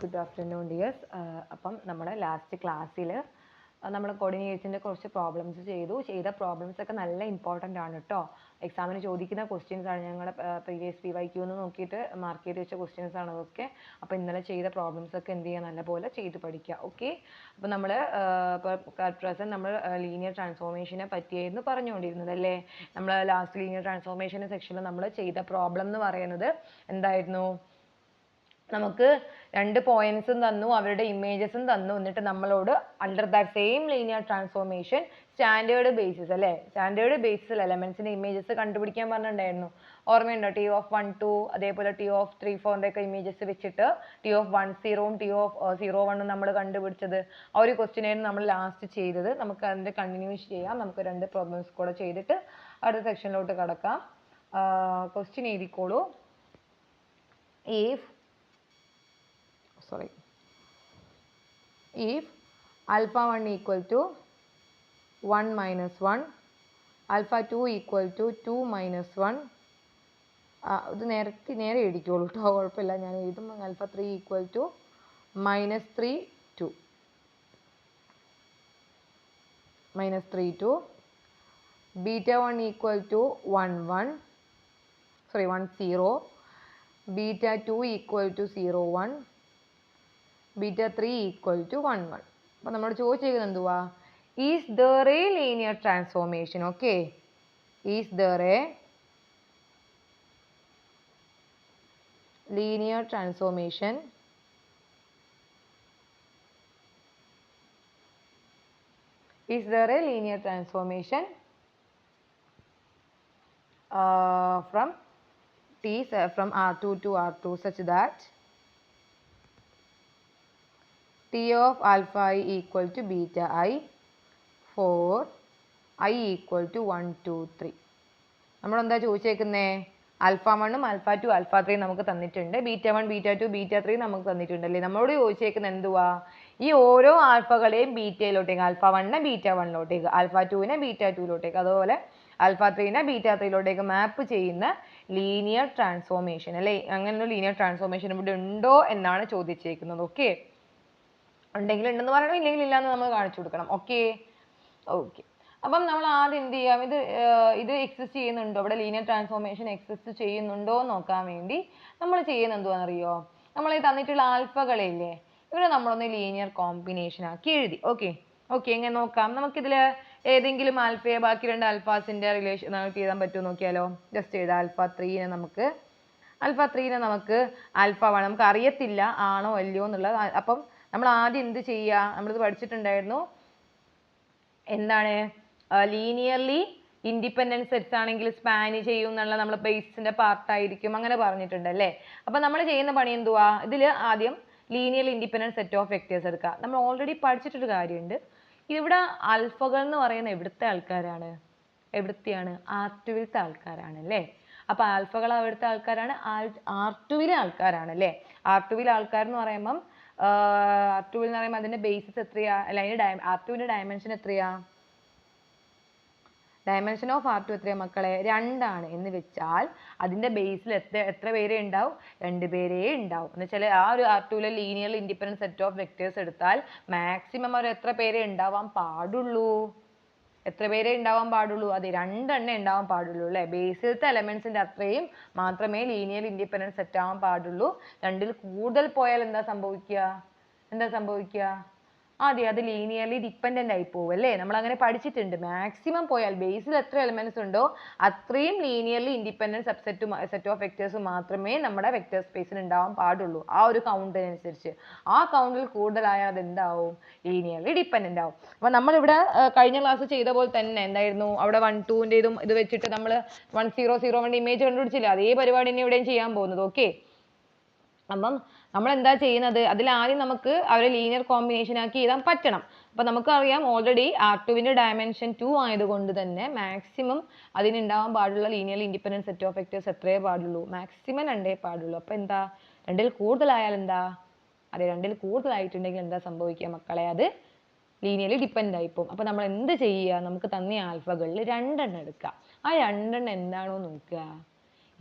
Good afternoon dears. അപ്പം നമ്മുടെ last ക്ലാസ്സിൽ നമ്മൾ കോർഡിനേറ്റ്സിൻ്റെ കുറച്ച് പ്രോബ്ലംസ് ചെയ്ത പ്രോബ്ലംസ് ഒക്കെ നല്ല ഇമ്പോർട്ടൻ്റ് ആണ് കേട്ടോ. എക്സാമിന് ചോദിക്കുന്ന ക്വസ്റ്റ്യൻസ് ആണ്. ഞങ്ങൾ പ്രീവിയസ് PYQ എന്ന് നോക്കിയിട്ട് മാർക്ക് ചെയ്ത് വെച്ച ക്വസ്റ്റ്യൻസ് ആണ് അതൊക്കെ. അപ്പോൾ ഇന്നലെ ചെയ്ത പ്രോബ്ലംസ് ഒക്കെ എന്ത് ചെയ്യുക, നല്ലപോലെ ചെയ്ത് പഠിക്കുക. ഓക്കെ, അപ്പോൾ നമ്മൾ പ്രസൻറ്റ് നമ്മൾ ലീനിയർ ട്രാൻസ്ഫോർമേഷനെ പറ്റിയായിരുന്നു പറഞ്ഞുകൊണ്ടിരുന്നത് അല്ലേ. നമ്മൾ ലാസ്റ്റ് ലീനിയർ ട്രാൻസ്ഫോർമേഷൻ സെക്ഷനിൽ നമ്മൾ ചെയ്ത പ്രോബ്ലം എന്ന് പറയുന്നത് എന്തായിരുന്നു? നമുക്ക് രണ്ട് പോയിന്റ്സും തന്നു, അവരുടെ ഇമേജസും തന്നു, എന്നിട്ട് നമ്മളോട് under that same linear transformation standard basis അല്ലേ, സ്റ്റാൻഡേർഡ് ബേസിൽ എലമെന്റ്സിന്റെ ഇമേജസ് കണ്ടുപിടിക്കാൻ പറഞ്ഞിട്ടുണ്ടായിരുന്നു. ഓർമ്മയുണ്ടോ? T(1, 2) അതേപോലെ T(3, 4) ഒക്കെ ഇമേജസ് വെച്ചിട്ട് T(10) T(01) നമ്മൾ കണ്ടുപിടിച്ചത്. ആ ഒരു ക്വസ്റ്റ്യൻ ആയിരുന്നു നമ്മൾ ലാസ്റ്റ് ചെയ്തത്. നമുക്ക് അതിന്റെ കണ്ടിന്യൂസ് ചെയ്യാം. നമുക്ക് രണ്ട് പ്രോബ്ലംസ് കൂടെ ചെയ്തിട്ട് അടുത്ത സെക്ഷനിലോട്ട് കടക്കാം. Question എഴുതിക്കോളൂ. if alpha 1 equal to 1 minus 1, alpha 2 equal to 2 minus 1, ഇത് നേരെ എഴുതിക്കോളൂ കേട്ടോ, കുഴപ്പമില്ല. ഞാൻ എഴുതുമ്പോൾ alpha 3 equal to minus 3, 2, beta 1 equal to 1, 0, beta 2 equal to 0, 1, beta 3 equal to 1, 1. അപ്പോൾ നമ്മൾ ചോദിച്ചിരിക്കുന്നത് എന്തുവാ? Is there a linear transformation? Okay. Is there a linear transformation from R2 to R2 such that T of alpha I equal to beta I for I equal to 1, 2, 3. നമ്മൾ എന്താ ചോദിച്ചേക്കുന്നേ? alpha 1, alpha 2, alpha 3 നമുക്ക് തന്നിട്ടുണ്ട്. beta 1, beta 2, beta 3 നമുക്ക് തന്നിട്ടുണ്ടല്ലേ. നമ്മളോട് ചോദിച്ചേക്കുന്നത് എന്തുവാ? ഈ ഓരോ ആൽഫകളെയും ബീറ്റയിലോട്ടേക്ക്, alpha 1 beta 1 alpha 2 beta 2 അതുപോലെ alpha 3 beta 3 മാപ്പ് ചെയ്യുന്ന ലീനിയർ ട്രാൻസ്ഫോർമേഷൻ അല്ലേ. അങ്ങനെ ലീനിയർ ട്രാൻസ്ഫോർമേഷൻ ഇവിടെ ഉണ്ടോ എന്നാണ് ചോദിച്ചേക്കുന്നത്. ഓക്കെ, ഉണ്ടെങ്കിൽ ഉണ്ടെന്ന് പറയണം, ഇല്ലെങ്കിൽ ഇല്ല എന്ന് നമ്മൾ കാണിച്ചു കൊടുക്കണം. ഓക്കെ. അപ്പം നമ്മൾ ആദ്യം എന്ത് ചെയ്യാം? ഇത് എക്സിസ്റ്റ് ചെയ്യുന്നുണ്ടോ, ഇവിടെ ലീനിയർ ട്രാൻസ്ഫോർമേഷൻ എക്സിസ്റ്റ് ചെയ്യുന്നുണ്ടോ നോക്കാൻ വേണ്ടി നമ്മൾ ചെയ്യുന്ന എന്തുവാണെന്നറിയോ? നമ്മൾ ഈ തന്നിട്ടുള്ള ആൽഫകളില്ലേ, ഇവിടെ നമ്മളൊന്ന് ലീനിയർ കോമ്പിനേഷൻ ആക്കി എഴുതി. ഓക്കെ, എങ്ങനെ നോക്കാം? നമുക്കിതിൽ ഏതെങ്കിലും ആൽഫയെ ബാക്കി രണ്ട് ആൽഫാസിന്റെ റിലേഷൻ നമുക്ക് എഴുതാൻ പറ്റുമോ നോക്കിയാലോ. ജസ്റ്റ് എഴുതാം. alpha 3 നമുക്ക് alpha 1 നമുക്ക് അറിയത്തില്ല ആണോ അല്ലയോ എന്നുള്ളത്. അപ്പം നമ്മൾ ആദ്യം എന്ത് ചെയ്യുക? നമ്മളിത് പഠിച്ചിട്ടുണ്ടായിരുന്നു. എന്താണ് ലീനിയർലി ഇൻഡിപെൻഡൻറ്റ് സെറ്റ്സ് ആണെങ്കിൽ സ്പാൻ ചെയ്യും എന്നുള്ള നമ്മൾ ബേസിന്റെ പാർട്ടായിരിക്കും അങ്ങനെ പറഞ്ഞിട്ടുണ്ടല്ലേ. അപ്പം നമ്മൾ ചെയ്യുന്ന പണി എന്തുവാ? ഇതിൽ ആദ്യം linear independent set of vectors എടുക്കുക. നമ്മൾ ഓൾറെഡി പഠിച്ചിട്ടൊരു കാര്യമുണ്ട്. ഇവിടെ ആൽഫകൾ എന്ന് പറയുന്ന എവിടുത്തെ ആൾക്കാരാണ്? R2-വിലത്തെ ആൾക്കാരാണ് അല്ലേ. അപ്പോൾ ആൽഫകൾ എവിടുത്തെ ആൾക്കാരാണ്? R2-വിലെ ആൾക്കാരാണ് അല്ലേ. R2-വിലെ ആൾക്കാർ എന്ന് പറയുമ്പം R2 എന്ന് പറയുമ്പോൾ അതിന്റെ ബേസിസ് എത്രയാ? അല്ല, അതിന്റെ R2-ന്റെ ഡയമെൻഷൻ എത്രയാ? ഡയമെൻഷൻ ഓഫ് R2 എത്രയാ മക്കളെ? 2 ആണ് എന്ന് വെച്ചാൽ അതിന്റെ ബേസിൽ എത്ര പേരെ ഉണ്ടാവും? 2 പേരേ ഉണ്ടാവും. എന്ന് വെച്ചാൽ ആ ഒരു R2-ലെ linear independent set of vectors എടുത്താൽ മാക്സിമം അവർ എത്ര പേരെ ഉണ്ടാവാൻ പാടുള്ളൂ? എത്ര പേരെ ഉണ്ടാവാൻ പാടുള്ളൂ? അതെ, 2 എണ്ണേ ഉണ്ടാവാൻ പാടുള്ളൂ അല്ലേ. ബേസിലത്തെ എലമെന്റ്സിന്റെ അത്രയും മാത്രമേ ലീനിയർ ഇൻഡിപെൻഡൻറ്റ് സെറ്റ് ആവാൻ പാടുള്ളൂ. 2-ൽ കൂടുതൽ പോയാൽ എന്താ സംഭവിക്കുക? അതെ, അത് ലീനിയർലി ഡിപ്പെൻഡൻ്റ് ആയി പോകും അല്ലേ. നമ്മൾ അങ്ങനെ പഠിച്ചിട്ടുണ്ട്. മാക്സിമം പോയാൽ ബേസിൽ എത്ര എലമെന്റ്സ് ഉണ്ടോ അത്രയും linearly independent set of vectors മാത്രമേ നമ്മുടെ വെക്ടർ സ്പേസിൽ ഉണ്ടാവാൻ പാടുള്ളൂ. ആ ഒരു കൗണ്ടിനനുസരിച്ച്. ആ കൗണ്ടിൽ കൂടുതലായാൽ അത് എന്താവും? ലീനിയർലി ഡിപ്പെൻഡൻ്റ് ആവും. അപ്പോൾ നമ്മളിവിടെ കഴിഞ്ഞ ക്ലാസ് ചെയ്ത പോലെ തന്നെ എന്തായിരുന്നു? അവിടെ 1, 2-ൻ്റെതും ഇത് വെച്ചിട്ട് നമ്മൾ 1, 0, 0 ഇമേജ് കണ്ടുപിടിച്ചില്ല. അതേ പരിപാടി തന്നെ ഇവിടെയും ചെയ്യാൻ പോകുന്നത്. ഓക്കെ, അപ്പം നമ്മൾ എന്താ ചെയ്യുന്നത്? അതിൽ ആദ്യം നമുക്ക് അവരെ ലീനിയർ കോമ്പിനേഷൻ ആക്കി എഴുതാൻ പറ്റണം. അപ്പം നമുക്കറിയാം ഓൾറെഡി R2-വിന്റെ ഡയമെൻഷൻ 2 ആയതുകൊണ്ട് തന്നെ മാക്സിമം അതിനുണ്ടാവാൻ പാടുള്ള linear independent set of vectors എത്രയേ പാടുള്ളൂ? മാക്സിമം 2 പാടുള്ളൂ. അപ്പം എന്താ? 2-ൽ കൂടുതലായാൽ എന്താ? അതെ, 2-ൽ കൂടുതലായിട്ടുണ്ടെങ്കിൽ എന്താ സംഭവിക്കുക മക്കളെ? അത് ലീനിയർലി ഡിപ്പെൻഡ് ആയിപ്പോവും. അപ്പോൾ നമ്മൾ എന്ത് ചെയ്യുക? നമുക്ക് തന്ന ആൽഫകളിൽ 2 എണ്ണം എടുക്കുക. ആ 2 എണ്ണം എന്താണോ നോക്കുക.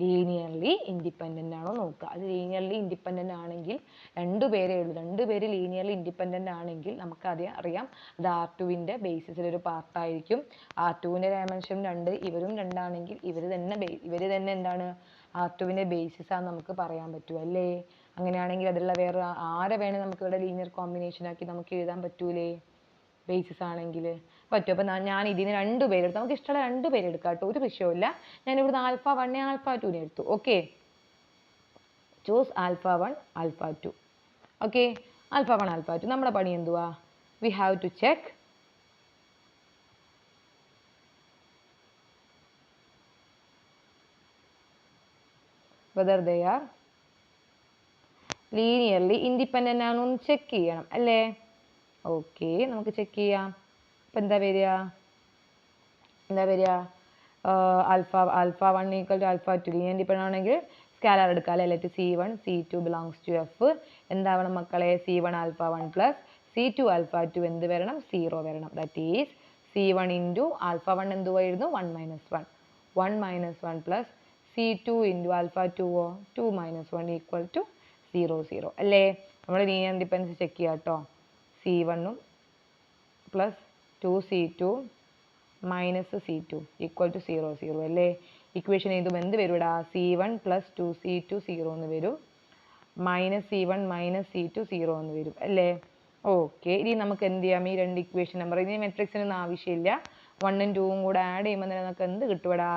ലീനിയർലി ഇൻഡിപെൻഡൻ്റ് ആണോ നോക്കുക. അത് ലീനിയർലി ഇൻഡിപെൻഡൻ്റ് ആണെങ്കിൽ രണ്ടുപേരേ ഉള്ളൂ, രണ്ടുപേര് ലീനിയർലി ഇൻഡിപെൻഡൻ്റ് ആണെങ്കിൽ നമുക്കത് അറിയാം അത് R2-ൻ്റെ ബേസിസിലൊരു പാർട്ടായിരിക്കും. R2-ൻ്റെ ഡയമെൻഷൻ 2, ഇവരും 2 ആണെങ്കിൽ ഇവർ തന്നെ എന്താണ് R2-ൻ്റെ ബേസിസ് ആണെന്ന് നമുക്ക് പറയാൻ പറ്റും അല്ലേ. അങ്ങനെയാണെങ്കിൽ അതിലുള്ള വേറെ ആരെ വേണേൽ നമുക്ക് ഇവിടെ ലീനിയർ കോമ്പിനേഷൻ ആക്കി നമുക്ക് എഴുതാൻ പറ്റൂലേ ബേസിസ് ആണെങ്കിൽ പറ്റും. അപ്പം ഞാൻ ഇതിന് 2 പേരെടുത്തു, നമുക്ക് ഇഷ്ടമുള്ള 2 പേരെടുക്കാം കേട്ടോ, ഒരു വിഷയമില്ല. ഞാൻ ഇവിടുന്ന് α1 α2 എടുത്തു. Okay, choose α1 α2. ഓക്കെ, α1 α2. നമ്മുടെ പണി എന്തുവാ, we have to check whether they are linearly independent ആണോ എന്ന് ചെക്ക് ചെയ്യണം അല്ലേ. ഓക്കെ, നമുക്ക് ചെക്ക് ചെയ്യാം. അപ്പം എന്താ വരിക α1 ഈക്വൽ ടു α2 ലീനിയർ ഇൻഡിപെൻഡൻ്റ് ആണെങ്കിൽ സ്കാലർ എടുക്കാം അല്ലേ. Let C1 C2 belongs to F. എന്താവണം മക്കളെ, C1 α1 പ്ലസ് C2 α2 എന്ത് വരണം, 0 വരണം. ദാറ്റ് ഈസ് C1 ഇൻറ്റു α1 എന്തുവായിരുന്നു, 1 - 1. 1 - 1 plus C2 into α2 2 - 1 equal to 0 0 അല്ലേ. നമ്മൾ ലീനിയർ ഇൻഡിപെൻഡൻസ് ചെക്ക് ചെയ്യാം കേട്ടോ. C1 plus 2C2 minus C2 equal to 0 0 അല്ലേ. ഇക്വേഷൻ എഴുതുമ്പോൾ എന്ത് വരും ഇവിടെ, C1 പ്ലസ് 2C2 0 എന്ന് വരും, മൈനസ് C1 മൈനസ് C2 0 എന്ന് വരും അല്ലേ. ഓക്കെ, ഇനി നമുക്ക് എന്ത് ചെയ്യാം, ഈ 2 ഇക്വേഷൻ നമ്പർ, ഇനി മെട്രിക്സിനൊന്നും ആവശ്യമില്ല, 1ഉം 2ഉം കൂടെ ആഡ് ചെയ്യുമ്പോൾ തന്നെ നമുക്ക് എന്ത് കിട്ടും ഇവിടെ,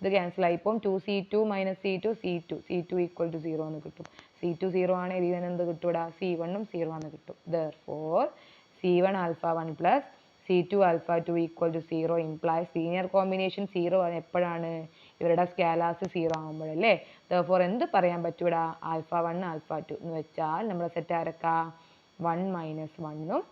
ഇത് ക്യാൻസൽ ആയിപ്പോൾ 2C2 minus C2 equal to 0 എന്ന് കിട്ടും. C2 0 ആണ്, ഇതിന് എന്ത് കിട്ടും ഇവിടെ, C1ഉം 0 എന്ന് കിട്ടും. Therefore C1 α1 plus C2 α2 equal to 0 implies linear combination 0 എപ്പോഴാണ്, ഇവരുടെ സ്കാലാർസ് 0 ആകുമ്പോഴല്ലേ. Therefore എന്ത് പറയാൻ പറ്റും ഇവിടെ, α1 α2 എന്ന് വെച്ചാൽ നമ്മുടെ സെറ്റ് ആരൊക്കെ, 1 - 1ഉം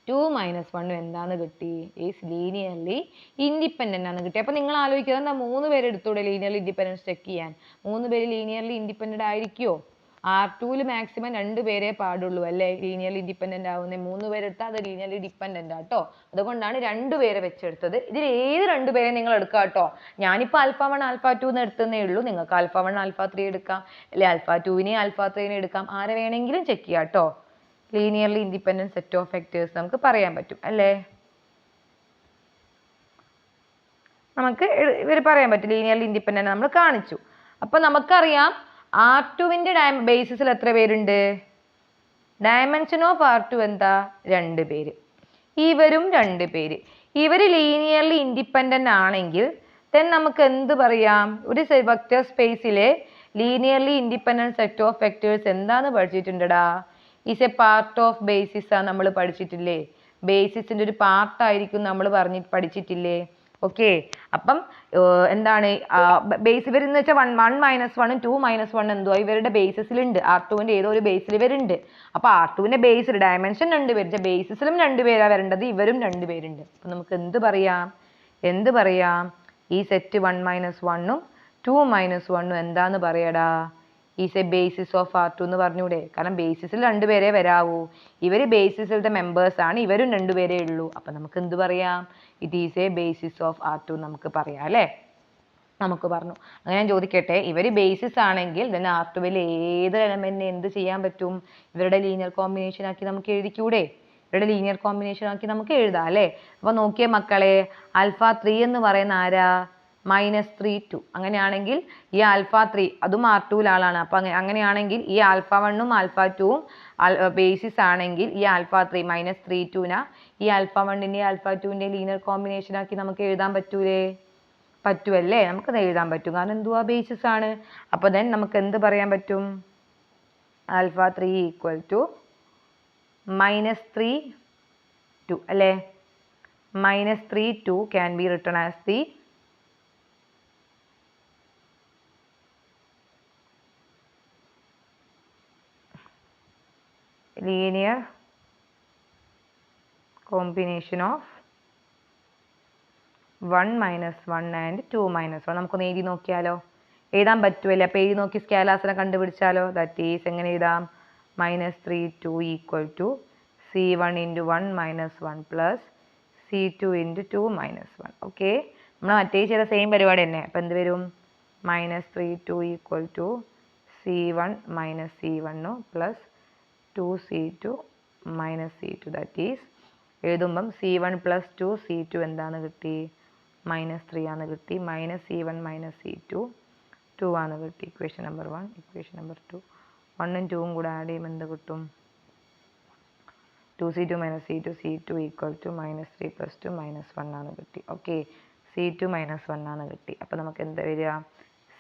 2 - 1ഉം എന്താന്ന് കിട്ടി, ഈസ് ലീനിയർലി ഇൻഡിപെൻഡൻ്റ് ആണെന്ന് കിട്ടി. അപ്പോൾ നിങ്ങൾ ആലോചിക്കുക, എന്താ 3 പേര് എടുത്തൂടെ ലീനിയർലി ഇൻഡിപെൻഡൻസ് ചെക്ക് ചെയ്യാൻ, 3 പേര് ലീനിയർലി ഇൻഡിപെൻഡൻ്റ് ആയിരിക്കുമോ. R2-ൽ മാക്സിമം 2 പേരേ പാടുള്ളൂ അല്ലേ ലീനിയർലി ഇൻഡിപെൻഡൻ്റ് ആവുന്നത്. 3 പേരെടുത്താൽ അത് ലീനിയർലി ഡിപെൻഡൻ്റ് ആട്ടോ, അതുകൊണ്ടാണ് 2 പേരെ വെച്ചെടുത്തത്. ഇതിൽ ഏത് 2 പേരെ നിങ്ങൾ എടുക്കുക കേട്ടോ. ഞാനിപ്പോൾ α1 α2 എന്ന് എടുത്തതേ ഉള്ളൂ, നിങ്ങൾക്ക് α1 α3 എടുക്കാം, അല്ലെ α2-നെ α3-നെ എടുക്കാം, ആരെ വേണമെങ്കിലും ചെക്ക് ചെയ്യാം കേട്ടോ. Linearly independent set of vectors നമുക്ക് പറയാൻ പറ്റും അല്ലേ. നമുക്ക് ഇവർ പറയാൻ പറ്റും ലീനിയർലി ഇൻഡിപെൻഡൻ്റ് നമ്മൾ കാണിച്ചു. അപ്പം നമുക്കറിയാം R2-ൻ്റെ ബേസിസിൽ എത്ര പേരുണ്ട്, ഡയമെൻഷൻ ഓഫ് R2 എന്താ, 2 പേര്, ഇവരും 2 പേര്. ഇവർ ലീനിയർലി ഇൻഡിപെൻഡൻ്റ് ആണെങ്കിൽ then നമുക്ക് എന്ത് പറയാം, ഒരു വെക്ടർ സ്പേസിലെ linearly independent set of vectors എന്താന്ന് പഠിച്ചിട്ടുണ്ടടാ, is a part of basis ആ നമ്മൾ പഠിച്ചിട്ടില്ലേ. ബേസിസിൻ്റെ ഒരു പാർട്ടായിരിക്കും നമ്മൾ പഠിച്ചിട്ടില്ലേ. ഓക്കെ, അപ്പം എന്താണ് ബേസ് ഇവരെന്ന് വെച്ചാൽ 1 - 1ഉം 2 - 1 എന്തുവാ ഇവരുടെ ബേസിസിലുണ്ട്, R2-ൻ്റെ ഏതോ ഒരു ബേസിൽ ഇവരുണ്ട്. അപ്പോൾ R2-ൻ്റെ ബേസിൽ ഡയമെൻഷൻ 2 പേര്, ബേസിസിലും 2 പേരാണ് വരേണ്ടത്, ഇവരും 2 പേരുണ്ട്. അപ്പം നമുക്ക് എന്ത് പറയാം, ഈ സെറ്റ് 1 - 1ഉം 2 - 1ഉം എന്താന്ന് പറയടാ, is A basis of R2 എന്ന് പറഞ്ഞൂടെ. കാരണം ബേസിസിൽ 2 പേരേ വരാവൂ, ഇവർ ബേസിസിലത്തെ മെമ്പേഴ്സ് ആണ്, ഇവരും 2 പേരേ ഉള്ളൂ. അപ്പം നമുക്ക് എന്ത് പറയാം, it is A basis of R2 നമുക്ക് പറയാം അല്ലേ. നമുക്ക് പറഞ്ഞു, അങ്ങനെ ഞാൻ ചോദിക്കട്ടെ, ഇവർ ബേസിസ് ആണെങ്കിൽ then R2-ൽ ഏത് എലമെന്റിനെ എന്ത് ചെയ്യാൻ പറ്റും, ഇവരുടെ ലീനിയർ കോമ്പിനേഷൻ ആക്കി നമുക്ക് എഴുതിക്കൂടെ, ഇവരുടെ ലീനിയർ കോമ്പിനേഷൻ ആക്കി നമുക്ക് എഴുതാം അല്ലേ. അപ്പോൾ നോക്കിയേ മക്കളെ, α3 എന്ന് പറയുന്ന ആരാ, -3 2. അങ്ങനെയാണെങ്കിൽ ഈ α3 അതും R2-ലാണ്. അപ്പം അങ്ങനെയാണെങ്കിൽ ഈ α1ഉം α2ഉം ബേസിസ് ആണെങ്കിൽ ഈ α3 -3 2നെ ഈ α1ൻ്റെ α2ൻ്റെ ലീനിയർ കോമ്പിനേഷൻ ആക്കി നമുക്ക് എഴുതാൻ പറ്റൂലേ, പറ്റുമല്ലേ, നമുക്കത് എഴുതാൻ പറ്റും, കാരണം എന്തുവാ ബേസിസ് ആണ്. അപ്പോൾ then നമുക്ക് എന്ത് പറയാൻ പറ്റും, α3 ഈക്വൽ ടു -3 2 അല്ലേ. -3 2 can be written as the linear combination of 1 - 1 and 2 - 1. നമുക്കൊന്ന് എഴുതി നോക്കിയാലോ, എഴുതാൻ പറ്റുമല്ലേ. അപ്പോൾ എഴുതി നോക്കി സ്കാലാസിനെ കണ്ടുപിടിച്ചാലോ. ദാറ്റ് ഈസ് എങ്ങനെ എഴുതാം, -3 2 equal to C1 × 1 - 1 plus C2 × 2 - 1. Okay, നമ്മൾ മറ്റേ ചെയ്ത സെയിം പരിപാടി തന്നെ. അപ്പോൾ എന്ത് വരും, minus 3 2 equal to C1 minus C1 plus 2C2 minus C2 that is എഴുതുമ്പം C1 plus 2 C2 എന്താണ് കിട്ടി -3 ആണ് കിട്ടി minus C1 minus C2 2 ആണ് കിട്ടി ഇക്വേഷൻ നമ്പർ 1 ഇക്വേഷൻ നമ്പർ 2 1ഉം 2ഉം കൂടെ ആഡ് ചെയ്യുമ്പോൾ എന്ത് കിട്ടും 2C2 minus C2 C2 equal to -3 plus 2 -1 ആണ് കിട്ടി ഓക്കെ C2 -1 ആണ് കിട്ടി അപ്പോൾ നമുക്ക് എന്താ വരിക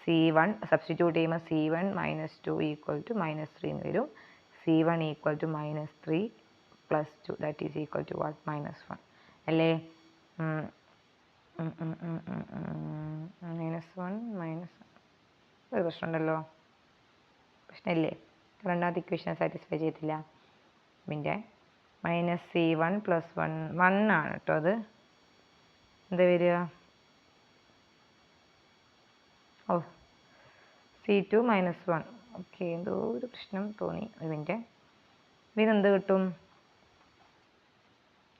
C1 സബ്സ്റ്റിറ്റ്യൂട്ട് ചെയ്യുമ്പോൾ C1 minus 2 equal to -3 എന്ന് വരും C1 equal to -3 plus 2 that is equal to what -1 അല്ലേ -1 ഒരു പ്രശ്നമുണ്ടല്ലോ പ്രശ്നമില്ലേ രണ്ടാമത്തെ ഇക്വേഷൻ സാറ്റിസ്ഫൈ ചെയ്തില്ല പിന്നെ -C1 plus 1 ആണ് കേട്ടോ അത് എന്താ വരിക ഓ C2 -1 ഓക്കെ എന്തോ ഒരു പ്രശ്നം തോന്നി ഇതിൻ്റെ ഇതിനെന്ത് കിട്ടും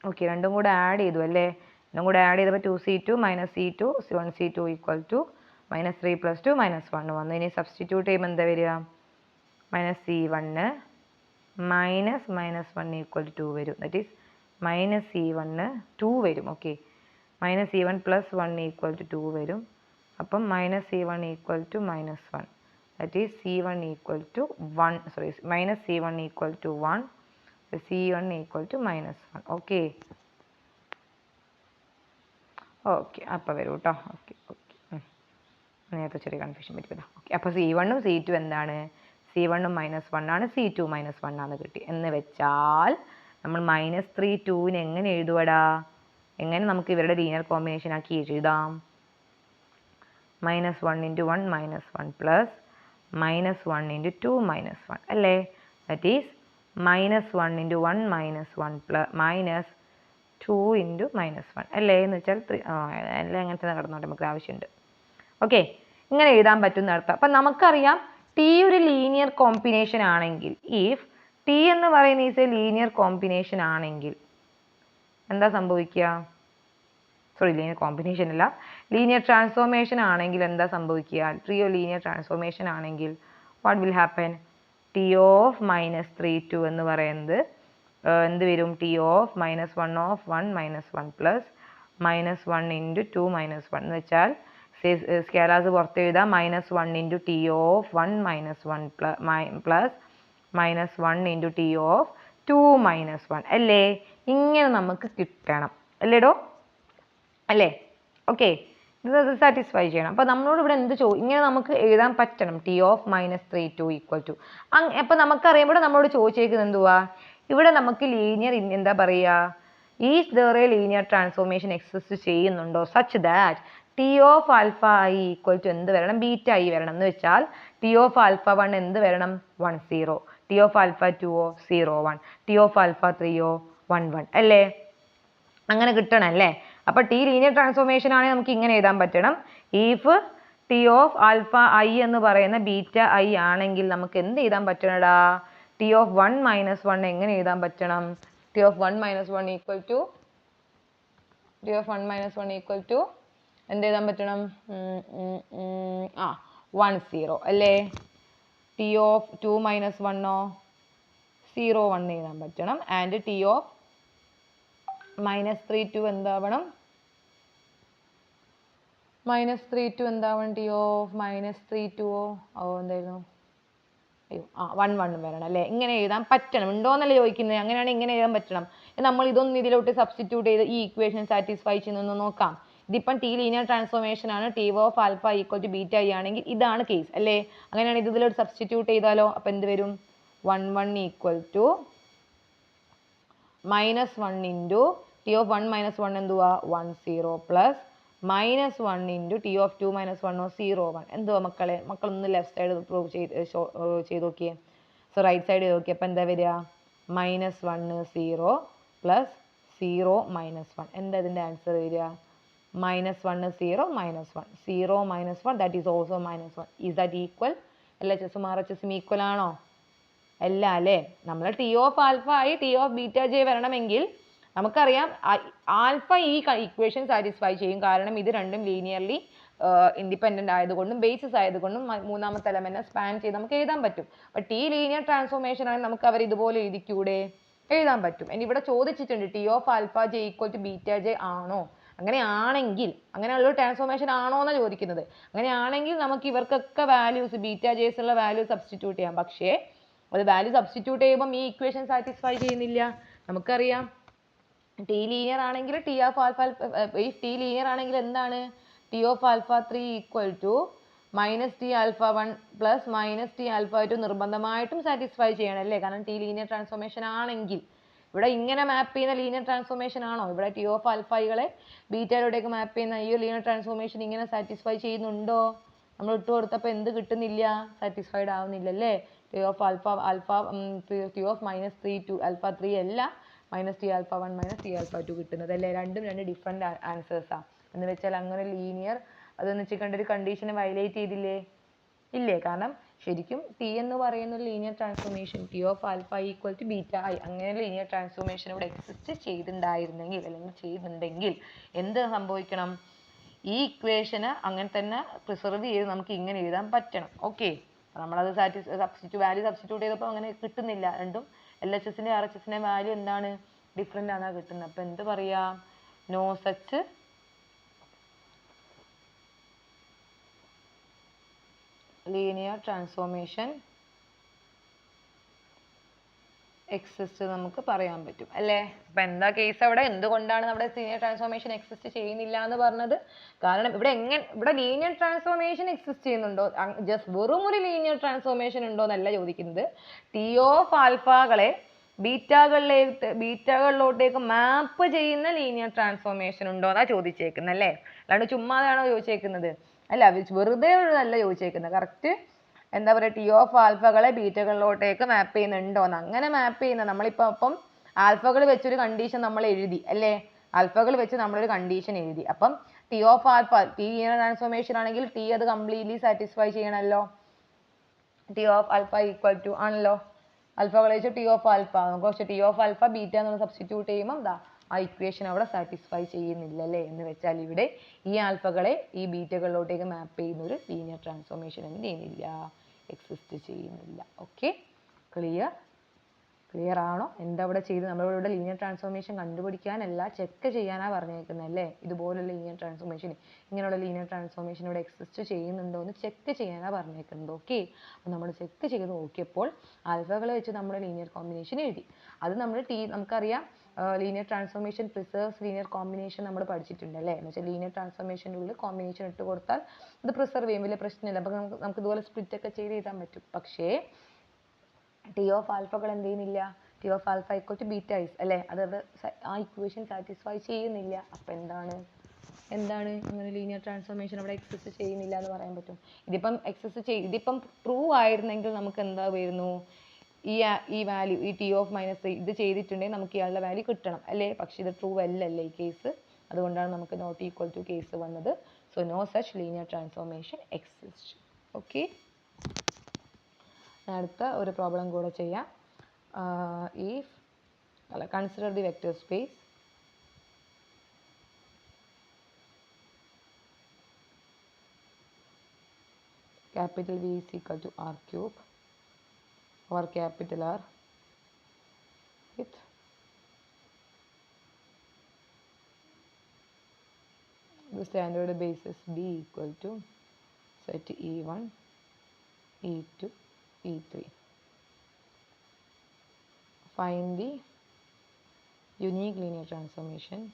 ഓക്കെ രണ്ടും കൂടെ ആഡ് ചെയ്തു അല്ലേ രണ്ടും കൂടെ ആഡ് ചെയ്തപ്പോൾ 2C2 C2 1C2 equal to -3 plus 2 -1 വന്നു ഇനി സബ്സ്റ്റിറ്റ്യൂട്ട് ചെയ്യുമ്പോൾ എന്താ വരിക -C1 -1 equal to 2 വരും ദാറ്റ് ഈസ് -C1 2 വരും okay -C1 plus 1 equal to 2 വരും അപ്പം -C1 equal to -1 that is C1 equal to 1 sorry -C1 equal to 1 C1 equal to -1 okay okay അപ്പോൾ വരും കേട്ടോ ഓക്കെ ഓക്കെ നേരത്തെ ചെറിയ കൺഫ്യൂഷൻ പറ്റിയതാ ഓക്കെ അപ്പോൾ C1ഉം C2 എന്താണ് C1ഉം -1 ആണ് C2 -1 ആണ് കിട്ടി എന്ന് വെച്ചാൽ നമ്മൾ -3 2നെ എങ്ങനെ എഴുതുവടാ എങ്ങനെ നമുക്ക് ഇവരുടെ ലീനിയർ കോമ്പിനേഷൻ ആക്കി എഴുതാം -1 into 1 -1 plus -1 into 2 -1 അല്ലേ that is -1 into 1 -1 plus -2 into -1 അല്ലേ എന്ന് വെച്ചാൽ അല്ലേ അങ്ങനത്തെ കിടന്നോട്ടെ നമുക്ക് ആവശ്യമുണ്ട് ഓക്കെ ഇങ്ങനെ എഴുതാൻ പറ്റുന്ന അർത്ഥം അപ്പം നമുക്കറിയാം ടി ഒരു ലീനിയർ കോമ്പിനേഷൻ ആണെങ്കിൽ ഇഫ് ടി എന്ന് പറയുന്ന ഈസ് എ ലീനിയർ കോമ്പിനേഷൻ ആണെങ്കിൽ എന്താ സംഭവിക്കുക സോറി ലീനിയർ കോമ്പിനേഷൻ അല്ല ലീനിയർ ട്രാൻസ്ഫോർമേഷൻ ആണെങ്കിൽ എന്താ സംഭവിക്കുക ടി ഒരു ലീനിയർ ട്രാൻസ്ഫോർമേഷൻ ആണെങ്കിൽ what will happen T of -3 2 എന്ന് പറയുന്നത് എന്ത് വരും T of -1 of 1 -1 plus -1 into 2 -1 എന്ന് വെച്ചാൽ സ്കേലാർസ് പുറത്ത് എഴുതാം -1 into T of 1 -1 plus -1 into T of 2 -1 അല്ലേ ഇങ്ങനെ നമുക്ക് കിട്ടണം അല്ലേടോ അല്ലേ ഓക്കെ ഇത് സാറ്റിസ്ഫൈ ചെയ്യണം അപ്പോൾ നമ്മളോട് ഇവിടെ എന്ത് ഇങ്ങനെ നമുക്ക് എഴുതാൻ പറ്റണം ടി ഓഫ് -3 2 ഈക്വൽ ടു അപ്പോൾ നമുക്കറിയുമ്പോൾ നമ്മളോട് ചോദിച്ചേക്കുന്നത് എന്തുവാ ഇവിടെ നമുക്ക് ലീനിയർ എന്താ പറയുക is there a linear transformation exist ചെയ്യുന്നുണ്ടോ such that T of alpha i equal to എന്ത് വരണം ബീറ്റ ഐ വരണം എന്ന് വെച്ചാൽ ടി ഓഫ് ആൽഫ 1 എന്ത് വരണം 1 0 T of alpha 2 0 1 T of alpha 3 1 1 അല്ലേ അങ്ങനെ കിട്ടണം അല്ലേ അപ്പോൾ ടി ലീനിയർ ട്രാൻസ്ഫോർമേഷൻ ആണെങ്കിൽ നമുക്ക് ഇങ്ങനെ എഴുതാൻ പറ്റണം if T of alpha I എന്ന് പറയുന്ന ബീറ്റ ഐ ആണെങ്കിൽ നമുക്ക് എന്ത് എഴുതാൻ പറ്റണടാ ടി ഓഫ് 1 -1 എങ്ങനെ എഴുതാൻ പറ്റണം T of 1 -1 equal to T of 1 -1 equal to എന്ത് എഴുതാൻ പറ്റണം 1 0 അല്ലേ ടി ഓഫ് 2 -1 0 1 എഴുതാൻ പറ്റണം ആൻഡ് ടി ഓഫ് -3 2 എന്താവണം -3 2 എന്താവണം ടി ഓഫ് -3 2 എന്തായിരുന്നു അയ്യോ 1 1 വരണം അല്ലേ ഇങ്ങനെ എഴുതാൻ പറ്റണം ഉണ്ടോന്നല്ലേ ചോദിക്കുന്നത് അങ്ങനെയാണെങ്കിൽ ഇങ്ങനെ എഴുതാൻ പറ്റണം നമ്മൾ ഇതൊന്നും ഇതിലോട്ട് സബ്സ്റ്റിറ്റ്യൂട്ട് ചെയ്ത് ഈ ഇക്വേഷൻ സാറ്റിസ്ഫൈ ചെയ്യുന്നൊന്ന് നോക്കാം ഇതിപ്പം ടി ലീനിയർ ട്രാൻസ്ഫോർമേഷൻ ആണ് T of alpha equal to beta I ആണെങ്കിൽ ഇതാണ് കേസ് അല്ലേ അങ്ങനെയാണെങ്കിൽ ഇതിലോട്ട് സബ്സ്റ്റിറ്റ്യൂട്ട് ചെയ്താലോ അപ്പം എന്ത് വരും 1 1 equal to -1 into T of 1 -1 എന്തുവാ 1 0 പ്ലസ് -1 into ടി ഓഫ് 2 -1 0 1 എന്തുവാ മക്കളൊന്ന് ലെഫ്റ്റ് സൈഡ് പ്രൂവ് ചെയ്ത് നോക്കിയേ സോ റൈറ്റ് സൈഡ് ചെയ്ത് നോക്കിയേ അപ്പം എന്താ വരിക -1 0 പ്ലസ് 0 -1 എന്താ ഇതിൻ്റെ ആൻസർ വരിക -1 0 -1 0 -1 that is also -1 is that equal LHSും RHSും equal ആണോ അല്ല അല്ലേ നമ്മൾ ടി ഓഫ് ആൽഫ ആയി ടി ഓഫ് ബീറ്റ ജെ വരണമെങ്കിൽ നമുക്കറിയാം ആൽഫ ഈ ഇക്വേഷൻ സാറ്റിസ്ഫൈ ചെയ്യും കാരണം ഇത് രണ്ടും ലീനിയർലി ഇൻഡിപെൻഡൻ്റ് ആയതുകൊണ്ടും ബേസിസ് ആയതുകൊണ്ടും മൂന്നാമത്തെ എലമെന്റിനെ സ്പാൻ ചെയ്ത് നമുക്ക് എഴുതാൻ പറ്റും. അപ്പോൾ ടി ലീനിയർ ട്രാൻസ്ഫോർമേഷൻ ആണെങ്കിൽ നമുക്ക് അവർ ഇതുപോലെ എഴുതിക്കൂടെ? എഴുതാൻ പറ്റും. ഇനി ഇവിടെ ചോദിച്ചിട്ടുണ്ട് T of alpha J equal to beta J ആണോ? അങ്ങനെയാണെങ്കിൽ, അങ്ങനെയുള്ള ട്രാൻസ്ഫോർമേഷൻ ആണോ എന്നാണ് ചോദിക്കുന്നത്. അങ്ങനെയാണെങ്കിൽ നമുക്ക് ഇവർക്കൊക്കെ വാല്യൂസ് ബീറ്റ ജെസ് ഉള്ള വാല്യൂ സബ്സ്റ്റിറ്റ്യൂട്ട് ചെയ്യാം. പക്ഷേ അത് വാല്യൂ സബ്സ്റ്റിറ്റ്യൂട്ട് ചെയ്യുമ്പോൾ ഈ ഇക്വേഷൻ സാറ്റിസ്ഫൈ ചെയ്യുന്നില്ല. നമുക്കറിയാം ടി ലീനിയർ ആണെങ്കിൽ T of alpha, T linear ആണെങ്കിൽ എന്താണ്? T of alpha 3 equal to minus T alpha 1 plus minus T alpha 2 നിർബന്ധമായിട്ടും സാറ്റിസ്ഫൈ ചെയ്യണം അല്ലേ? കാരണം ടി ലീനിയർ ട്രാൻസ്ഫോർമേഷൻ ആണെങ്കിൽ. ഇവിടെ ഇങ്ങനെ മാപ്പ് ചെയ്യുന്ന ലീനിയർ ട്രാൻസ്ഫോർമേഷൻ ആണോ? ഇവിടെ ടി ഓഫ് ആൽഫകളെ ബീറ്റയിലോട്ടേക്ക് മാപ്പ് ചെയ്യുന്ന ഈ ലീനിയർ ട്രാൻസ്ഫോർമേഷൻ ഇങ്ങനെ സാറ്റിസ്ഫൈ ചെയ്യുന്നുണ്ടോ? നമ്മൾ ഇട്ട് കൊടുത്തപ്പോൾ എന്ത് കിട്ടുന്നില്ല? സാറ്റിസ്ഫൈഡ് ആവുന്നില്ല അല്ലേ? T of alpha T of minus 3 to alpha 3 അല്ല, minus T alpha 1 minus T alpha 2 കിട്ടുന്നത് അല്ലേ? രണ്ടും രണ്ട് ഡിഫറെൻറ്റ് ആൻസേഴ്സാണ്. എന്ന് വെച്ചാൽ അങ്ങനെ ലീനിയർ അതെന്ന് വെച്ചിട്ട് ഒരു കണ്ടീഷനെ വയലേറ്റ് ചെയ്തില്ലേ? ഇല്ലേ? കാരണം ശരിക്കും ടി എന്ന് പറയുന്ന ഒരു linear transformation T of alpha equal to beta I, അങ്ങനെ ലീനിയർ ട്രാൻസ്ഫോർമേഷൻ ഇവിടെ എക്സിസ്റ്റ് ചെയ്തിട്ടുണ്ടായിരുന്നെങ്കിൽ അല്ലെങ്കിൽ ചെയ്യുന്നുണ്ടെങ്കിൽ എന്ത് സംഭവിക്കണം? ഈ ഇക്വേഷന് അങ്ങനെ തന്നെ പ്രിസർവ് ചെയ്ത് നമുക്ക് ഇങ്ങനെ എഴുതാൻ പറ്റണം. ഓക്കെ, നമ്മളത് വാല്യൂ സബ്സ്റ്റിറ്റ്യൂട്ട് ചെയ്തപ്പോൾ അങ്ങനെ കിട്ടുന്നില്ല. രണ്ടും LHS RHS വാല്യൂ എന്താണ്? ഡിഫറെൻ്റ് ആണ് കിട്ടുന്നത്. അപ്പം എന്ത് പറയാ? No such linear transformation exist നമുക്ക് പറയാൻ പറ്റും അല്ലേ? അപ്പം എന്താ കേസ് അവിടെ? എന്തുകൊണ്ടാണ് നമ്മുടെ ലീനിയർ ട്രാൻസ്ഫോർമേഷൻ എക്സിസ്റ്റ് ചെയ്യുന്നില്ല എന്ന് പറഞ്ഞത്? കാരണം ഇവിടെ ലീനിയർ ട്രാൻസ്ഫോർമേഷൻ എക്സിസ്റ്റ് ചെയ്യുന്നുണ്ടോ? ജസ്റ്റ് വെറും ഒരു ലീനിയർ ട്രാൻസ്ഫോർമേഷൻ ഉണ്ടോ എന്നല്ല ചോദിക്കുന്നത്. ടി ഓഫ് ആൽഫകളെ ബീറ്റകളിലോട്ടേക്ക് മാപ്പ് ചെയ്യുന്ന ലീനിയർ ട്രാൻസ്ഫോർമേഷൻ ഉണ്ടോ എന്നാ ചോദിച്ചേക്കുന്നത് അല്ലേ? അല്ലാണ്ട് ചുമ്മാതാണോ ചോദിച്ചേക്കുന്നത്? അല്ല, വെറുതെ ഉള്ളതല്ല ചോദിച്ചേക്കുന്നത്. കറക്റ്റ് എന്താ പറയുക, ടി ഓഫ് ആൽഫകളെ ബീറ്റകളിലോട്ടേക്ക് മാപ്പ് ചെയ്യുന്നുണ്ടോന്ന്. അങ്ങനെ മാപ്പ് ചെയ്യുന്ന നമ്മളിപ്പോൾ അപ്പം ആൽഫകൾ വെച്ചൊരു കണ്ടീഷൻ നമ്മൾ എഴുതി അല്ലേ? ആൽഫകൾ വെച്ച് നമ്മളൊരു കണ്ടീഷൻ എഴുതി. അപ്പം T of alpha T linear transformation ആണെങ്കിൽ ടി അത് കംപ്ലീറ്റ്ലി സാറ്റിസ്ഫൈ ചെയ്യണമല്ലോ. T of alpha equal to ആണല്ലോ, ആൽഫകൾ വെച്ച് ടി ഓഫ് ആൽഫ, നമുക്ക് പക്ഷേ ടി ഓഫ് ആൽഫ ബീറ്റ എന്ന് സബ്സ്റ്റിറ്റ്യൂട്ട് ചെയ്യുമ്പോൾ എന്താ ആ ഇക്വേഷൻ അവിടെ സാറ്റിസ്ഫൈ ചെയ്യുന്നില്ല അല്ലേ? എന്ന് വെച്ചാൽ ഇവിടെ ഈ ആൽഫകളെ ഈ ബീറ്റകളിലോട്ടേക്ക് മാപ്പ് ചെയ്യുന്ന ഒരു ലീനിയർ ട്രാൻസ്ഫോർമേഷൻ എന്ത് ചെയ്യുന്നില്ല? എക്സിസ്റ്റ് ചെയ്യുന്നില്ല. ഓക്കെ, ക്ലിയർ ആണോ? എന്താ ഇവിടെ ചെയ്ത്? നമ്മളിവിടെ ലീനിയർ ട്രാൻസ്ഫോർമേഷൻ കണ്ടുപിടിക്കാനല്ല, ചെക്ക് ചെയ്യാനാണ് പറഞ്ഞേക്കുന്നത് അല്ലേ? ഇതുപോലുള്ള ലീനിയർ ട്രാൻസ്ഫോർമേഷൻ, ഇങ്ങനെയുള്ള ലീനിയർ ട്രാൻസ്ഫോർമേഷൻ ഇവിടെ എക്സിസ്റ്റ് ചെയ്യുന്നുണ്ടോ എന്ന് ചെക്ക് ചെയ്യാനാണ് പറഞ്ഞേക്കുന്നത്. ഓക്കെ, അപ്പോൾ നമ്മൾ ചെക്ക് ചെയ്ത് നോക്കിയപ്പോൾ ആൽഫകളെ വെച്ച് നമ്മൾ ലീനിയർ കോമ്പിനേഷൻ എഴുതി. അത് നമ്മൾ നമുക്കറിയാം linear transformation preserves linear combination നമ്മൾ പഠിച്ചിട്ടുണ്ട് അല്ലേ? എന്ന് വെച്ചാൽ ലീനിയർ ട്രാൻസ്ഫോർമേഷൻ്റെ ഉള്ളിൽ കോമ്പിനേഷൻ ഇട്ട് കൊടുത്താൽ അത് പ്രിസർവ് ചെയ്യും, വലിയ പ്രശ്നമില്ല. അപ്പോൾ നമുക്ക് ഇതുപോലെ സ്പ്ലിറ്റ് ഒക്കെ ചെയ്ത് എഴുതാൻ പറ്റും. പക്ഷേ ടി ഓഫ് ആൽഫകൾ എന്ത് ചെയ്യുന്നില്ല? T of alpha equal to beta is അല്ലേ? അത് ആ ഇക്വേഷൻ സാറ്റിസ്ഫൈ ചെയ്യുന്നില്ല. അപ്പം എന്താണ് അങ്ങനെ ലീനിയർ ട്രാൻസ്ഫോർമേഷൻ അവിടെ എക്സിസ്റ്റ് ചെയ്യുന്നില്ല എന്ന് പറയാൻ പറ്റും. ഇതിപ്പം ട്രൂ ആയിരുന്നെങ്കിൽ നമുക്ക് എന്താ വരുന്നു? ഈ വാല്യൂ ഈ ടി ഓഫ് മൈനസ് ഇത് ചെയ്തിട്ടുണ്ടെങ്കിൽ നമുക്ക് ഇയാളുടെ വാല്യൂ കിട്ടണം അല്ലേ? പക്ഷെ ഇത് ട്രൂ അല്ലല്ലേ ഈ കേസ്. അതുകൊണ്ടാണ് നമുക്ക് നോട്ട് ഈക്വൽ ടു കേസ് വന്നത്. So no such linear transformation exist. Okay, അടുത്ത ഒരു പ്രോബ്ലം കൂടെ ചെയ്യാം. Consider the vector space capital V is equal to R cube or capital R with the standard basis B equal to set E1, E2, E3. Find the unique linear transformation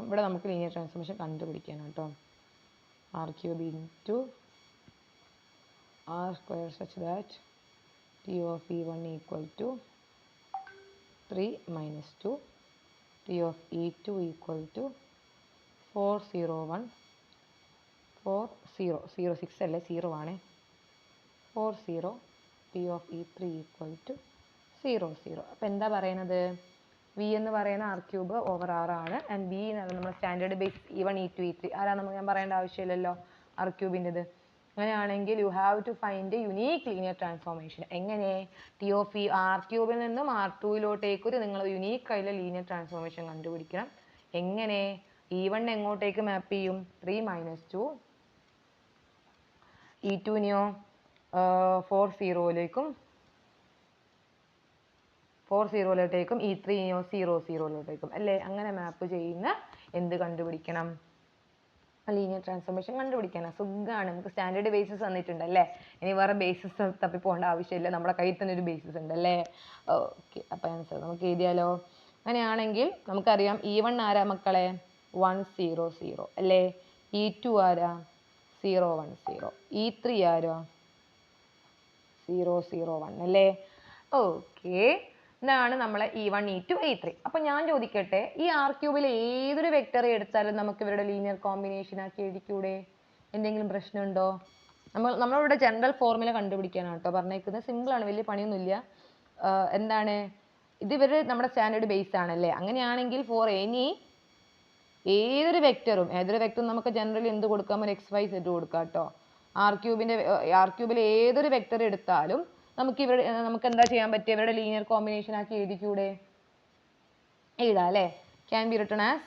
ഇവിടെ നമുക്ക് linear transformation കണ്ടുപിടിക്കണം കേട്ടോ. R cube into R square such that T of E1 equal to 3 minus 2, T of E2 equal to 401 6 അല്ലേ 0 ആണ് 40, T of E3 equal to 0. അപ്പോൾ എന്താ പറയുന്നത്? V എന്ന് പറയുന്ന ആർ ക്യൂബ് ഓവർ ആർ ആണ്. ആൻഡ് ബി എന്ന് പറയുന്നത് നമ്മുടെ standard base E1, E2, E3 ആരാ ഞാൻ പറയേണ്ട ആവശ്യമില്ലല്ലോ, ആർ ക്യൂബിൻ്റെത്. അങ്ങനെയാണെങ്കിൽ you have to find a unique linear transformation. എങ്ങനെ? ടി ഓഫ് ഈ ആർ ക്യൂബിൽ നിന്നും R2 ഒരു നിങ്ങൾ യുണീക്ക് ആയിട്ടുള്ള ലീനിയർ ട്രാൻസ്ഫോർമേഷൻ കണ്ടുപിടിക്കണം. എങ്ങനെ? E1 എങ്ങോട്ടേക്ക് മാപ്പ് ചെയ്യും? 3 - 2. E2നെയോ 4 0യിലേക്കും, 4 0യിലോട്ടേക്കും, E3നെയോ 0 0യിലോട്ടേക്കും അല്ലേ? അങ്ങനെ മാപ്പ് ചെയ്യുന്ന എന്ത് കണ്ടുപിടിക്കണം? ലീനിയർ ട്രാൻസ്ഫോർമേഷൻ കണ്ടുപിടിക്കാൻ സുഖമാണ്. നമുക്ക് സ്റ്റാൻഡേർഡ് ബേസിസ് തന്നിട്ടുണ്ട് അല്ലേ? ഇനി വേറെ ബേസിസ് തപ്പി പോകേണ്ട ആവശ്യമില്ല, നമ്മുടെ കയ്യിൽ തന്നെ ഒരു ബേസിസ് ഉണ്ട് അല്ലേ? ഓക്കെ, അപ്പോൾ ആൻസർ നമുക്ക് എഴുതിയാലോ? അങ്ങനെയാണെങ്കിൽ നമുക്കറിയാം E1 ആരാ മക്കളെ? 1 0 0 അല്ലേ? E2 ആരാ? 0 1 0. E3 ആരാ? 0 0 1 അല്ലേ? ഓക്കെ, ഇതാണ് നമ്മളെ E1 E2 E3. അപ്പൊ ഞാൻ ചോദിക്കട്ടെ, ഈ ആർ ക്യൂബിൽ ഏതൊരു വെക്ടർ എടുത്താലും നമുക്ക് ഇവരുടെ ലീനിയർ കോമ്പിനേഷൻ ആക്കി എഴുതിക്കൂടെ? എന്തെങ്കിലും പ്രശ്നമുണ്ടോ? നമ്മളിവിടെ ജനറൽ ഫോർമുല കണ്ടുപിടിക്കാനാണ് കേട്ടോ പറഞ്ഞേക്കുന്നത്. സിമ്പിൾ ആണ്, വലിയ പണിയൊന്നുമില്ല. എന്താണ് ഇത്? ഇവര് നമ്മുടെ സ്റ്റാൻഡേർഡ് ബേസ് ആണല്ലേ? അങ്ങനെയാണെങ്കിൽ ഫോർ എനി ഏതൊരു വെക്ടറും നമുക്ക് ജനറലി എന്ത് കൊടുക്കാം? ഒരു XYZ കൊടുക്കാം കേട്ടോ. ആർ ക്യൂബിൽ ഏതൊരു വെക്ടർ എടുത്താലും നമുക്ക് എന്താ ചെയ്യാൻ പറ്റുക? ഇവരുടെ ലീനിയർ കോമ്പിനേഷൻ ആക്കി എഴുതിക്കൂടെ? എഴുതാം അല്ലേ? Can be written as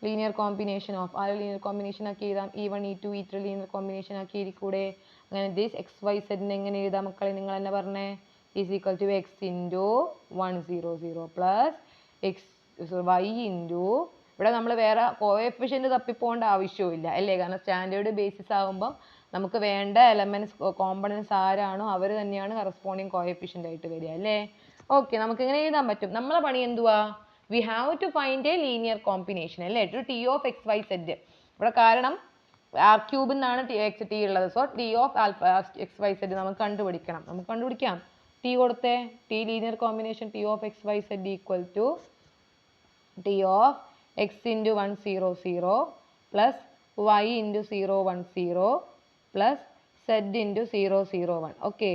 linear combination of linear combination ആക്കി എഴുതാം. E1 E2 E3 linear combination ആക്കി എഴുതിക്കൂടെ? അങ്ങനെ ദിസ് XYZ എങ്ങനെ എഴുതാം മക്കളെ? നിങ്ങൾ തന്നെ പറഞ്ഞേ. is equal to x into 1 0 0 plus y into, ഇവിടെ നമ്മൾ വേറെ കോഎഫിഷ്യന്റ് തപ്പിപ്പോകേണ്ട ആവശ്യമില്ല അല്ലേ? കാരണം സ്റ്റാൻഡേർഡ് ബേസിസ് ആകുമ്പം നമുക്ക് വേണ്ട എലമെന്റ്സ് കോമ്പണൻസ് ആരാണോ അവർ തന്നെയാണ് കറസ്പോണ്ടിങ് കോഎഫിഷ്യന്റ് ആയിട്ട് വരിക അല്ലേ? ഓക്കെ, നമുക്ക് ഇങ്ങനെ എഴുതാൻ പറ്റും. നമ്മളെ പണി എന്തുവാ? We have to find a linear combination അല്ലേ? To T of XYZ. ഇവിടെ കാരണം ആർ ക്യൂബിൽ നിന്നാണ് ടി ഉള്ളത്. സോ ടി ഓഫ് XYZ നമുക്ക് കണ്ടുപിടിക്കാം. ടി കൊടുത്തേ. T linear combination T of XYZ equal to T of x into 1 0 0 plus y into 0 1 0 plus z into 0 0 1. Okay,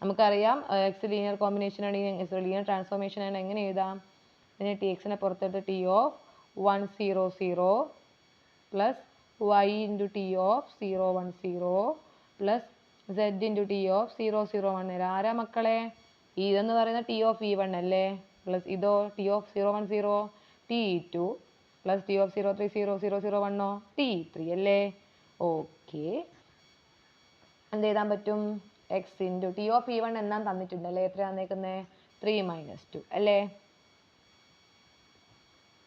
നമുക്കറിയാം X linear combination ആണെങ്കിൽ linear transformation ആണ്. എങ്ങനെ എഴുതാം? ഇതിനെ ടി എക്സിനെ പുറത്തെടുത്ത് T of 1 0 0 plus y into T of 0 1 0 plus z into T of 0 0 1. ആരാ മക്കളെ? ഇതെന്ന് പറയുന്ന ടി ഓഫ് E1 അല്ലേ? പ്ലസ് ഇതോ T of 0 1 0 T2 plus T of 0 3 0 0 0 1 T3 അല്ലേ? ഓക്കെ, എന്ത് എഴുതാൻ പറ്റും? X into T of E1 എന്നാ തന്നിട്ടുണ്ട് അല്ലേ? എത്ര തന്നേക്കുന്നത്? 3 - 2 അല്ലേ?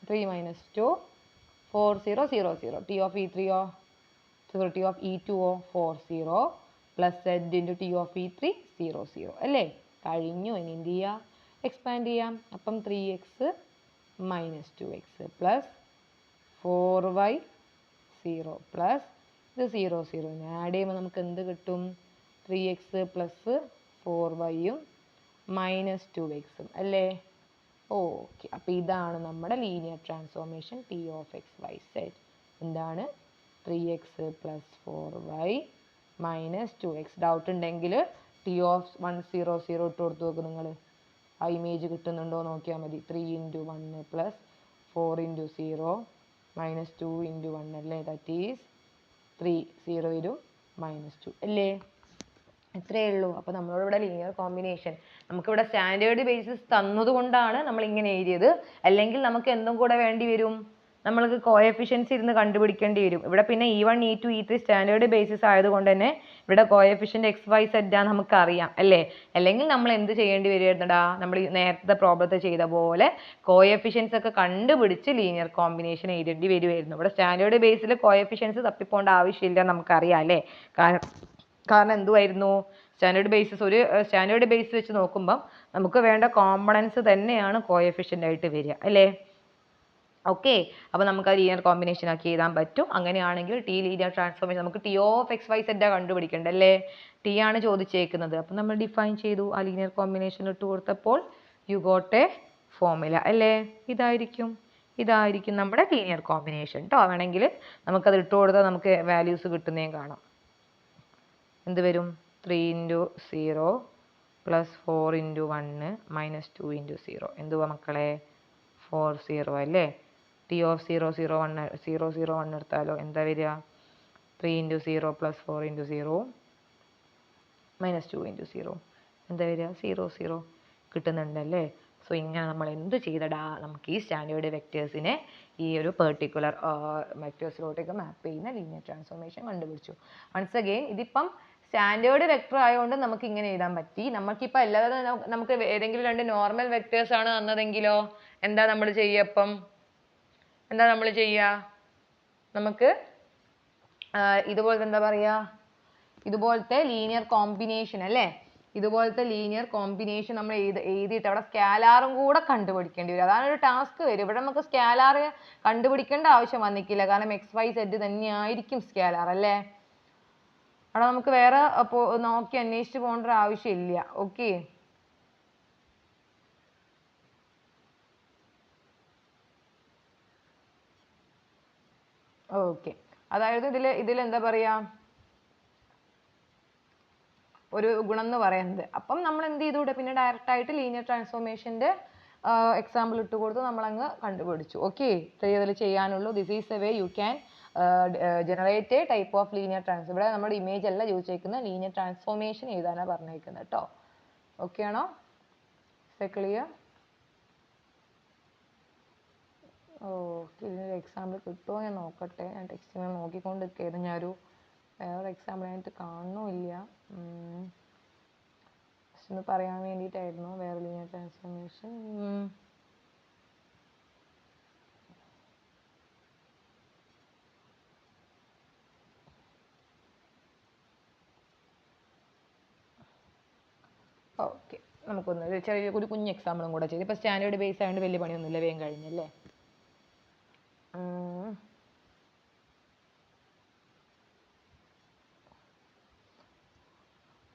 3 - 2 4 0 0 0. ടി ഓഫ് E3യോ ടി ഓഫ് E2ഓ 4 0 plus Z into T of E3 0 0 അല്ലേ? കഴിഞ്ഞു. ഇനി എന്ത് ചെയ്യാം? എക്സ്പാൻഡ് ചെയ്യാം. അപ്പം 3x minus 2x plus 4y 0 plus ഇത് 0 0 ആഡ് ചെയ്യുമ്പോൾ നമുക്ക് എന്ത് കിട്ടും? 3x plus 4y minus 2x അല്ലേ? ഓക്കെ, അപ്പോൾ ഇതാണ് നമ്മുടെ linear transformation T of XYZ. എന്താണ്? 3x plus 4y minus 2x. Doubt ഉണ്ടെങ്കിൽ ടി ഓഫ് 1 0 0 ഇട്ട് കൊടുത്ത് നോക്ക് നിങ്ങൾ. ആ ഇമേജ് കിട്ടുന്നുണ്ടോ നോക്കിയാൽ മതി. 3 into 1 plus 4 into 0 minus 2 into 1 അല്ലേ? ദാറ്റ് ഈസ് 3 0 വരും -2 അല്ലേ? ഇത്രയേ ഉള്ളൂ. അപ്പോൾ നമ്മളിവിടെ ലീനിയർ കോമ്പിനേഷൻ നമുക്കിവിടെ സ്റ്റാൻഡേർഡ് ബേസിസ് തന്നതുകൊണ്ടാണ് നമ്മൾ ഇങ്ങനെ എഴുതിയത്. അല്ലെങ്കിൽ നമുക്ക് എന്തും കൂടെ വേണ്ടി വരും? നമ്മൾക്ക് കോഎഫിഷ്യൻസ് ഇരുന്ന് കണ്ടുപിടിക്കേണ്ടി വരും. ഇവിടെ പിന്നെ E1 E2 E3 standard basis ആയതുകൊണ്ട് തന്നെ ഇവിടെ കോഎഫിഷ്യന്റ് XYZ ആണെന്ന് നമുക്കറിയാം അല്ലേ? അല്ലെങ്കിൽ നമ്മൾ എന്ത് ചെയ്യേണ്ടി വരുന്നടാ? നമ്മൾ നേരത്തെ പ്രോബ്ലത്തിൽ ചെയ്ത പോലെ കോഎഫിഷ്യൻസ് ഒക്കെ കണ്ടുപിടിച്ച് ലീനിയർ കോമ്പിനേഷൻ എഴുതേണ്ടി വരുമായിരുന്നു. ഇവിടെ സ്റ്റാൻഡേർഡ് ബേസിൽ കോഎഫിഷ്യൻസ് തപ്പിപ്പോണ്ട ആവശ്യമില്ല, നമുക്കറിയാം അല്ലേ? കാരണം എന്തുവായിരുന്നു? സ്റ്റാൻഡേർഡ് ബേസ് വെച്ച് നോക്കുമ്പം നമുക്ക് വേണ്ട കോമ്പണൻസ് തന്നെയാണ് കോഎഫിഷ്യൻ്റ് ആയിട്ട് വരിക അല്ലേ? ഓക്കെ, അപ്പോൾ നമുക്ക് ആ ലീനിയർ കോമ്പിനേഷൻ ആക്കി എഴുതാൻ പറ്റും. അങ്ങനെയാണെങ്കിൽ ടി ലീനിയർ ട്രാൻസ്ഫോർമേഷൻ നമുക്ക് ടി ഓഫ് XYZ കണ്ടുപിടിക്കേണ്ടത് അല്ലേ? ടി ആണ് ചോദിച്ചേക്കുന്നത്. അപ്പോൾ നമ്മൾ ഡിഫൈൻ ചെയ്തു. ആ ലീനിയർ കോമ്പിനേഷൻ ഇട്ട് കൊടുത്തപ്പോൾ യു ഗോട്ട് എ ഫോർമുല അല്ലേ? ഇതായിരിക്കും നമ്മുടെ ലീനിയർ കോമ്പിനേഷൻ കേട്ടോ. വേണമെങ്കിൽ നമുക്കത് ഇട്ട് കൊടുത്താൽ നമുക്ക് വാല്യൂസ് കിട്ടുന്നതും കാണാം. എന്ത് വരും? 3 into 0 plus 4 into 1 minus 2 into 0. എന്തുവാ മക്കളെ? 4 0 അല്ലേ? ടി ഓഫ് 0 0 1 0 0 1 എടുത്താലോ എന്താ വരിക? 3 × 0 + 4 × 0 -2 × 0 എന്താ വരിക? 0 0 കിട്ടുന്നുണ്ടല്ലേ. സോ ഇങ്ങനെ നമ്മൾ എന്ത് ചെയ്തടാ, നമുക്ക് ഈ സ്റ്റാൻഡേർഡ് വെക്റ്റേഴ്സിനെ ഈ ഒരു പെർട്ടിക്കുലർ വെക്റ്റേഴ്സിലോട്ടേക്ക് മാപ്പ് ചെയ്യുന്ന ലീനിയർ ട്രാൻസ്ഫോർമേഷൻ കണ്ടുപിടിച്ചു. വൺസ് അഗെയിൻ ഇതിപ്പം സ്റ്റാൻഡേർഡ് വെക്റ്റർ ആയതുകൊണ്ട് നമുക്ക് ഇങ്ങനെ എഴുതാൻ പറ്റി. നമുക്കിപ്പോൾ അല്ലാതെ നമുക്ക് ഏതെങ്കിലും രണ്ട് നോർമൽ വെക്റ്റേഴ്സ് ആണ് തന്നതെങ്കിലോ എന്താ നമ്മൾ ചെയ്യുക? ഇപ്പം എന്താ നമ്മൾ ചെയ്യുക? നമുക്ക് ഇതുപോലത്തെ എന്താ പറയുക, ഇതുപോലത്തെ ലീനിയർ കോമ്പിനേഷൻ അല്ലേ, ഇതുപോലത്തെ ലീനിയർ കോമ്പിനേഷൻ നമ്മൾ എഴുതിയിട്ട് അവിടെ സ്കാലാറും കൂടെ കണ്ടുപിടിക്കേണ്ടി വരും. അതാണ് ഒരു ടാസ്ക് വരും. ഇവിടെ നമുക്ക് സ്കാലാർ കണ്ടുപിടിക്കേണ്ട ആവശ്യം വന്നിക്കില്ല, കാരണം XYZ തന്നെയായിരിക്കും സ്കാലാർ അല്ലേ. അവിടെ നമുക്ക് വേറെ നോക്കി അന്വേഷിച്ച് പോകേണ്ട ഒരു ആവശ്യമില്ല. Okay, okay. അതായത് ഇതിൽ എന്താ പറയാ, ഒരു ഗുണം എന്ന് പറയുന്നത്. അപ്പം നമ്മൾ എന്ത് ചെയ്തു, പിന്നെ ഡയറക്റ്റ് ആയിട്ട് ലീനിയർ ട്രാൻസ്ഫോർമേഷന്റെ എക്സാമ്പിൾ ഇട്ട് കൊടുത്ത് നമ്മളങ്ങ് കണ്ടുപിടിച്ചു. ഓക്കെ, ഇതിൽ ചെയ്യാനുള്ളൂ. This is a way you can generate a type of linear transform. ഇവിടെ നമ്മുടെ ഇമേജ് അല്ല ചോദിച്ചേക്കുന്നത്, ലീനിയർ ട്രാൻസ്ഫോർമേഷൻ എഴുതാനാണ് പറഞ്ഞേക്കുന്നത് കേട്ടോ. ഓക്കെ ആണോ? ക്ലിയർ? ഓക്കെ, ഇതിനൊരു എക്സാമ്പിൾ കിട്ടുമോ ഞാൻ നോക്കട്ടെ. ഞാൻ ടെക്സ്റ്റ് നോക്കിക്കൊണ്ട് നിൽക്കുകയായിരുന്നു. ഞാനൊരു വേറൊരു എക്സാമ്പിൾ ആയിട്ട് കാണുന്നില്ല. ഒന്ന് പറയാൻ വേണ്ടിയിട്ടായിരുന്നു വേറെ ലീനിയർ ട്രാൻസ്ഫോർമേഷൻ. ഓക്കെ, നമുക്കൊന്ന് ചെറിയ ഒരു കുഞ്ഞ് എക്സാമ്പിളും കൂടെ ചെയ്ത്. ഇപ്പോൾ സ്റ്റാൻഡേർഡ് ബേസ് ആയതുകൊണ്ട് വലിയ പണിയൊന്നുമില്ല, വേഗം കഴിഞ്ഞല്ലേ.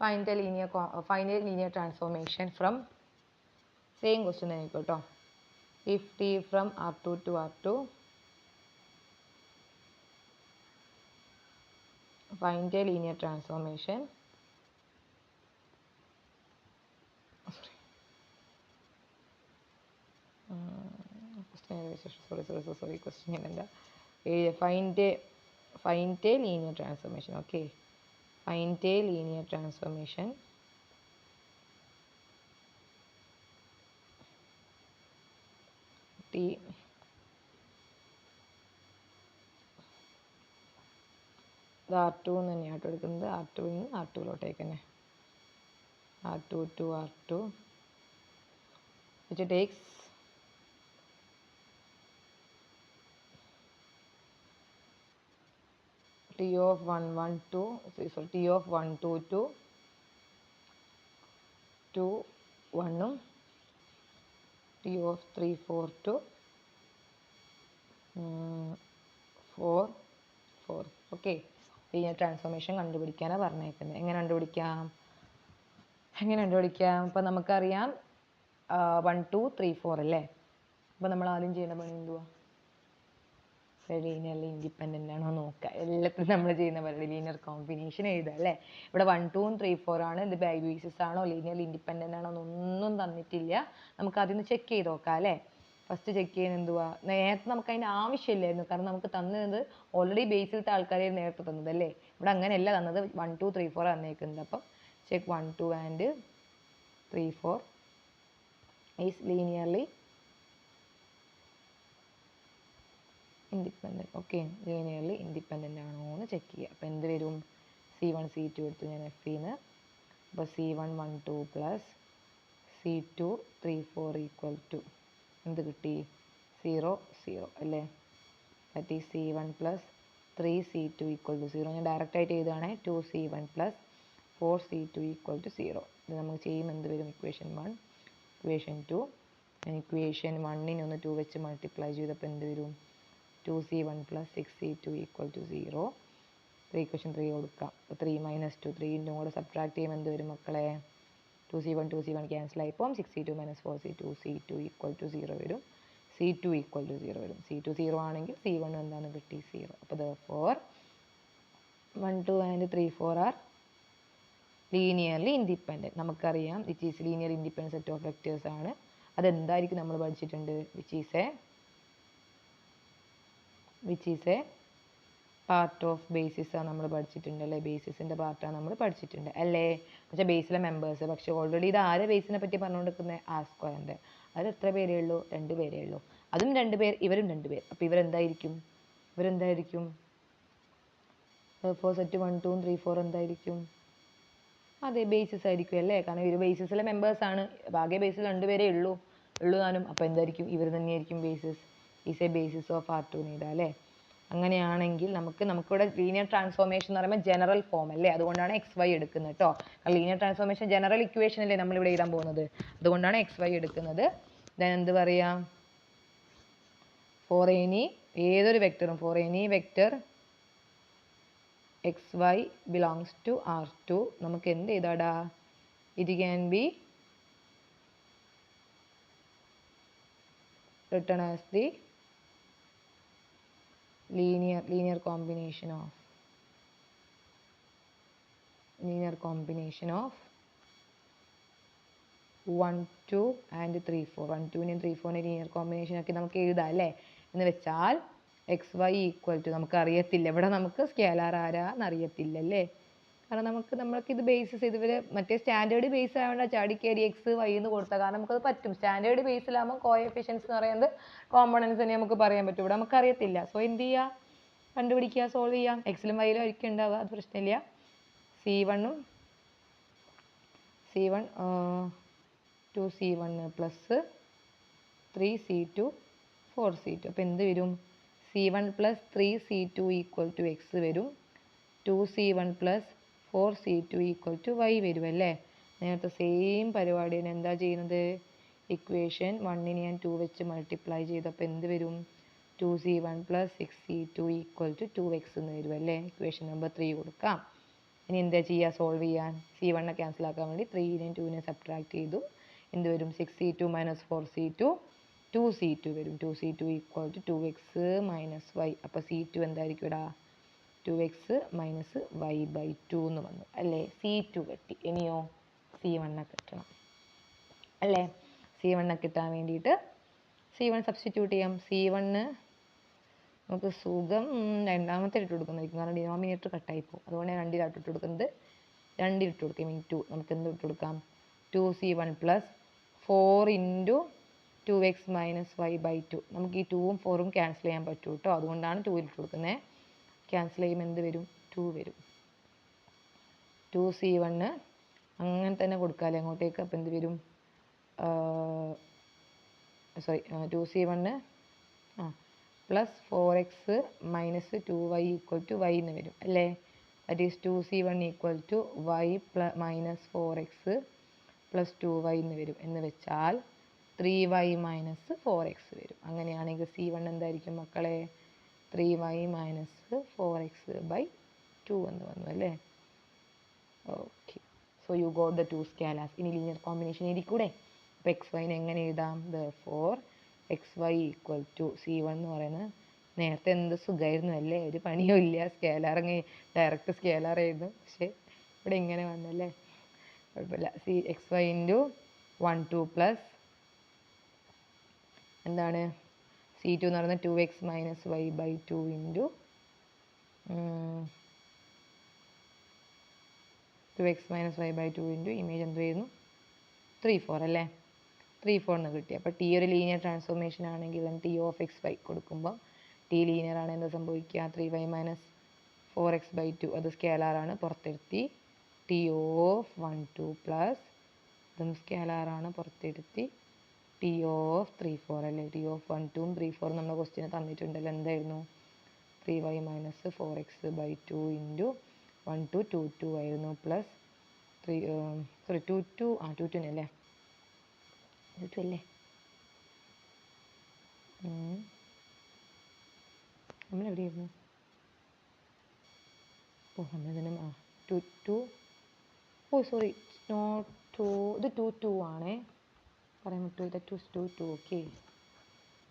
find a linear transformation from same question തന്നെ കേട്ടോ. If t from R2 to R2, find a linear transformation sorry question എന്താ, find a linear transformation. Okay, find a linear transformation t R2 തന്നെയാണ് എടുക്കുന്നത്. R2 R2ലോട്ടേക്ക് തന്നെ, R2 to R2 which takes t of 1 1 2 sorry t of 1 2 2 2 1 t of 3 4 2 4 4. Okay, linear transformation കണ്ടുപിടിക്കാനാണ് പറഞ്ഞേക്കുന്നത്. എങ്ങനെ കണ്ടുപിടിക്കാം? ഇപ്പം നമുക്കറിയാം 1 2 3 4 അല്ലേ. അപ്പം നമ്മൾ ആദ്യം ചെയ്യുന്ന പണി എന്തുവാ? ലീനിയർലി ഇൻഡിപെൻഡൻ്റ് ആണോ നോക്കുക. എല്ലാത്തിനും നമ്മൾ ചെയ്യുന്ന പോലെ ലീനിയർ കോമ്പിനേഷൻ എഴുതുക അല്ലേ. ഇവിടെ 1 2 3 4 ആണ്. ഇത് ബൈ ബേസിസ് ആണോ ലീനിയർലി ഇൻഡിപെൻഡൻ്റ് ആണോ എന്നൊന്നും തന്നിട്ടില്ല. നമുക്ക് അതിന് ചെക്ക് ചെയ്ത് നോക്കാം അല്ലേ. ഫസ്റ്റ് ചെക്ക് ചെയ്യുന്നത് എന്തുവാ? നേരത്തെ നമുക്ക് അതിൻ്റെ ആവശ്യമില്ലായിരുന്നു, കാരണം നമുക്ക് തന്നത് ഓൾറെഡി ബേസിലത്തെ ആൾക്കാരെ നേരത്തെ തന്നത് അല്ലേ. ഇവിടെ അങ്ങനെയല്ല തന്നത്, 1 2 3 4 തന്നേക്കുന്നത്. അപ്പം check 1 2 and 3 4 is linearly independent. Okay, linearly independent ആണോ എന്ന് ചെക്ക് ചെയ്യുക. അപ്പോൾ എന്ത് വരും? C1 C2 എടുത്തു ഞാൻ Fന്ന്. അപ്പോൾ C1 1 2 plus C2 3 4 equal to എന്ത് കിട്ടി? 0 0 അല്ലേ. That is C1 plus 3 C2 equal to 0. ഞാൻ ഡയറക്റ്റ് ആയിട്ട് എഴുതുകയാണെ 2 C1 plus 4 C2 equal to 0. ഇത് നമുക്ക് ചെയ്യുമ്പോൾ എന്ത് വരും? Equation 1 equation 2. ഞാൻ ഇക്വേഷൻ 1 ഒന്ന് 2 വെച്ച് മൾട്ടിപ്ലൈ ചെയ്തപ്പോൾ എന്ത് വരും? 2C1 plus 6C2 equal to 0. Equation 3 കൊടുക്കാം. 3 - 2 3 കൂടെ സബ്ട്രാക്ട് ചെയ്യുമ്പോൾ എന്ത് വരും മക്കളെ? 2C1 cancel ആയിപ്പോൾ 6C2 - 4C2 C2 equal to 0 വരും. C2 ഈക്വൽ ടു 0 വരും. C2 0 ആണെങ്കിൽ C1 എന്താണ് കിട്ടി? 0. അപ്പോൾ therefore 1 2 and 3 4 R linearly independent. നമുക്കറിയാം which is linear independent set of vectors ആണ്. അതെന്തായിരിക്കും നമ്മൾ പഠിച്ചിട്ടുണ്ട്? Which is A which is a part of basis ആണ് നമ്മൾ പഠിച്ചിട്ടുണ്ട് അല്ലേ, ബേസിസിൻ്റെ പാർട്ടാണ് നമ്മൾ പഠിച്ചിട്ടുണ്ട് അല്ലേ. പക്ഷേ ബേസിലെ മെമ്പേഴ്സ്, പക്ഷേ ഓൾറെഡി ഇത് ആരെ ബേസിനെ പറ്റി പറഞ്ഞുകൊണ്ടിരിക്കുന്നത്, ആർ സ്ക്വയറിൻ്റെ. അതിൽ എത്ര പേരേ ഉള്ളൂ, 2 പേരേ ഉള്ളൂ. അതും 2 പേർ, ഇവരും 2 പേർ. അപ്പോൾ ഇവരെന്തായിരിക്കും, സെറ്റ് 1 2 3 4 എന്തായിരിക്കും, അതെ ബേസിസ് ആയിരിക്കും അല്ലേ, കാരണം ഇവർ ബേസിസിലെ മെമ്പേഴ്സാണ്. ആകെ ബേസിൽ 2 പേരേ ഉള്ളൂ താനും. അപ്പോൾ എന്തായിരിക്കും, ഇവർ തന്നെയായിരിക്കും basis. Is A basis of R2 എന്ന് എഴുതാം അല്ലേ. അങ്ങനെയാണെങ്കിൽ നമുക്കിവിടെ ലീനിയർ ട്രാൻസ്ഫോർമേഷൻ എന്ന് പറയുമ്പോൾ ജനറൽ ഫോം അല്ലേ, അതുകൊണ്ടാണ് XY എടുക്കുന്നത് കേട്ടോ. ലീനിയർ ട്രാൻസ്ഫോർമേഷൻ ജനറൽ ഇക്വേഷൻ അല്ലേ നമ്മളിവിടെ എഴുതാൻ പോകുന്നത്, അതുകൊണ്ടാണ് XY എടുക്കുന്നത്. ദെൻ എന്ത് പറയാം, ഫോർ എനി ഏതൊരു വെക്ടറും, for any vector XY belongs to R2 നമുക്ക് എന്ത് ചെയ്താടാ, it can be written as the linear combination of 1 2 and 3 4. 1 2നെയും 3 4നെയും linear combination ആക്കി നമുക്ക് എഴുതാം അല്ലേ. എന്ന് വെച്ചാൽ XY ഈക്വൽ ടു, നമുക്കറിയത്തില്ല ഇവിടെ, നമുക്ക് സ്കേലാർ ആരാന്ന് അറിയത്തില്ല അല്ലേ, കാരണം നമ്മൾക്കിത് ബേസിസ് ചെയ്ത് ഇവർ മറ്റേ സ്റ്റാൻഡേർഡ് ബേസ് ആയതുകൊണ്ട് ചാടി കയറി XY എന്ന് കൊടുത്താൽ, കാരണം നമുക്കത് പറ്റും. സ്റ്റാൻഡേർഡ് ബേസിലാകുമ്പോൾ കോഎഫിഷ്യൻസ് എന്ന് പറയുന്നത് കോമ്പണൻസ് തന്നെ നമുക്ക് പറയാൻ പറ്റും. ഇവിടെ നമുക്കറിയത്തില്ല. സോ എന്ത് ചെയ്യുക, കണ്ടുപിടിക്കുക, സോൾവ് ചെയ്യാം. എക്സിലും വൈയിലും ആയിരിക്കും ഉണ്ടാവുക, അത് പ്രശ്നമില്ല. C1 2C1 plus 3C2 4C2. അപ്പോൾ എന്ത് വരും, C1 plus 3C2 equal to X വരും. 2C1 plus 4C2 equal to Y വരും അല്ലേ. നേരത്തെ സെയിം പരിപാടിയാണ് എന്താ ചെയ്യുന്നത്, ഇക്വേഷൻ 1നെ ഞാൻ 2 വെച്ച് മൾട്ടിപ്ലൈ ചെയ്തപ്പോൾ എന്ത് വരും, 2C1 plus 6C2 equal to 2X എന്ന് വരും അല്ലേ. ഇക്വേഷൻ നമ്പർ 3 കൊടുക്കാം. ഇനി എന്താ ചെയ്യുക, സോൾവ് ചെയ്യാൻ. C1 ക്യാൻസൽ ആക്കാൻ വേണ്ടി 3നെയും 2നെയും സബ്ട്രാക്ട് ചെയ്തു. എന്ത് വരും, 6C2 മൈനസ് 4C2 2C2 വരും. 2C2 equal to 2X minus Y. അപ്പോൾ C2 എന്തായിരിക്കും ഇടാ, 2X മൈനസ് Y/2 എന്ന് വന്നു അല്ലേ. C2 കിട്ടി. ഇനിയോ C1 കിട്ടണം അല്ലേ. C1 കിട്ടാൻ വേണ്ടിയിട്ട് C1 സബ്സ്റ്റിറ്റ്യൂട്ട് ചെയ്യാം. C1 നമുക്ക് സുഖം രണ്ടാമത്തെ ഇട്ട് കൊടുക്കുന്നതായിരിക്കും, കാരണം ഡിനോമിനേറ്റർ കട്ടായി പോകും. അതുകൊണ്ട് ഞാൻ 2 ഇട്ട് കൊടുക്കുന്നത്, 2 ഇട്ട് കൊടുക്കാം. 2 നമുക്ക് എന്ത് ഇട്ട് കൊടുക്കാം, 2C1 plus 4 into 2X minus Y/2. നമുക്ക് ഈ 2ഉം 4ഉം ക്യാൻസൽ ചെയ്യാൻ പറ്റും കേട്ടോ, അതുകൊണ്ടാണ് 2 ഇട്ട് കൊടുക്കുന്നത്. ക്യാൻസൽ ചെയ്യുമ്പോൾ എന്ത് വരും, 2 വരും. 2C1 അങ്ങനെ തന്നെ കൊടുക്കാമല്ലേ അങ്ങോട്ടേക്ക്. അപ്പോൾ എന്ത് വരും, 2C1 plus 4X minus 2Y equal to Y എന്ന് വരും അല്ലേ. That is 2C1 equal to Y minus 4X plus 2Y എന്ന് വരും. എന്ന് വെച്ചാൽ 3Y മൈനസ് 4X വരും. അങ്ങനെയാണെങ്കിൽ C1 എന്തായിരിക്കും മക്കളെ, 3Y മൈനസ് 4X/2 എന്ന് വന്നു അല്ലേ. Okay, so you got the 2 scalars. ഇനി ലീനിയർ കോമ്പിനേഷൻ എഴുതിക്കൂടെ. അപ്പോൾ XYനെ എങ്ങനെ എഴുതാം, therefore XY equal to C1 എന്ന് പറയുന്നത് നേരത്തെ എന്ത് സുഖമായിരുന്നു അല്ലേ, ഒരു പണിയും ഇല്ല, സ്കേലാർ ഡയറക്റ്റ് സ്കേലാർ ആയിരുന്നു. പക്ഷേ ഇവിടെ ഇങ്ങനെ വന്നല്ലേ, കുഴപ്പമില്ല. XY ഇൻറ്റു 1 2 പ്ലസ് എന്താണ് C2 എന്ന് പറയുന്നത് 2X minus Y/2 into 2X minus Y/2 into image എന്ത് വരുന്നു, 3 4 അല്ലേ. 3 4 എന്ന് കിട്ടി. അപ്പോൾ T ഒരു ലീനിയർ ട്രാൻസ്ഫോർമേഷൻ ആണെങ്കിൽ T ഓഫ് XY കൊടുക്കുമ്പോൾ T ലീനിയർ ആണ് എന്താ സംഭവിക്കുക, 3Y മൈനസ് 4X/2 അത് സ്കേലാറാണ്, പുറത്തെടുത്തി. T ഓഫ് 1 2 പ്ലസ് ഇതും സ്കേലാറാണ്, പുറത്തെടുത്തി. T ഓഫ് 3 4 അല്ലേ. T ഓഫ് 1 2 3 4 നമ്മുടെ ക്വസ്റ്റ്യന് തന്നിട്ടുണ്ടല്ലോ, എന്തായിരുന്നു, 3Y മൈനസ് 4X/2 ഇൻറ്റു 1 2 2 2 ആയിരുന്നു, പ്ലസ് 2 2 2 2 അല്ലേ, 2 2 അല്ലേ. നമ്മളെവിടെയായിരുന്നു, നമ്മളിതിന് 2 2 സോറി നോട്ട് 2, ഇത് 2 2 ആണേ, പറയാൻ പറ്റുമോ, ഇത് 2 2 ഓക്കെ.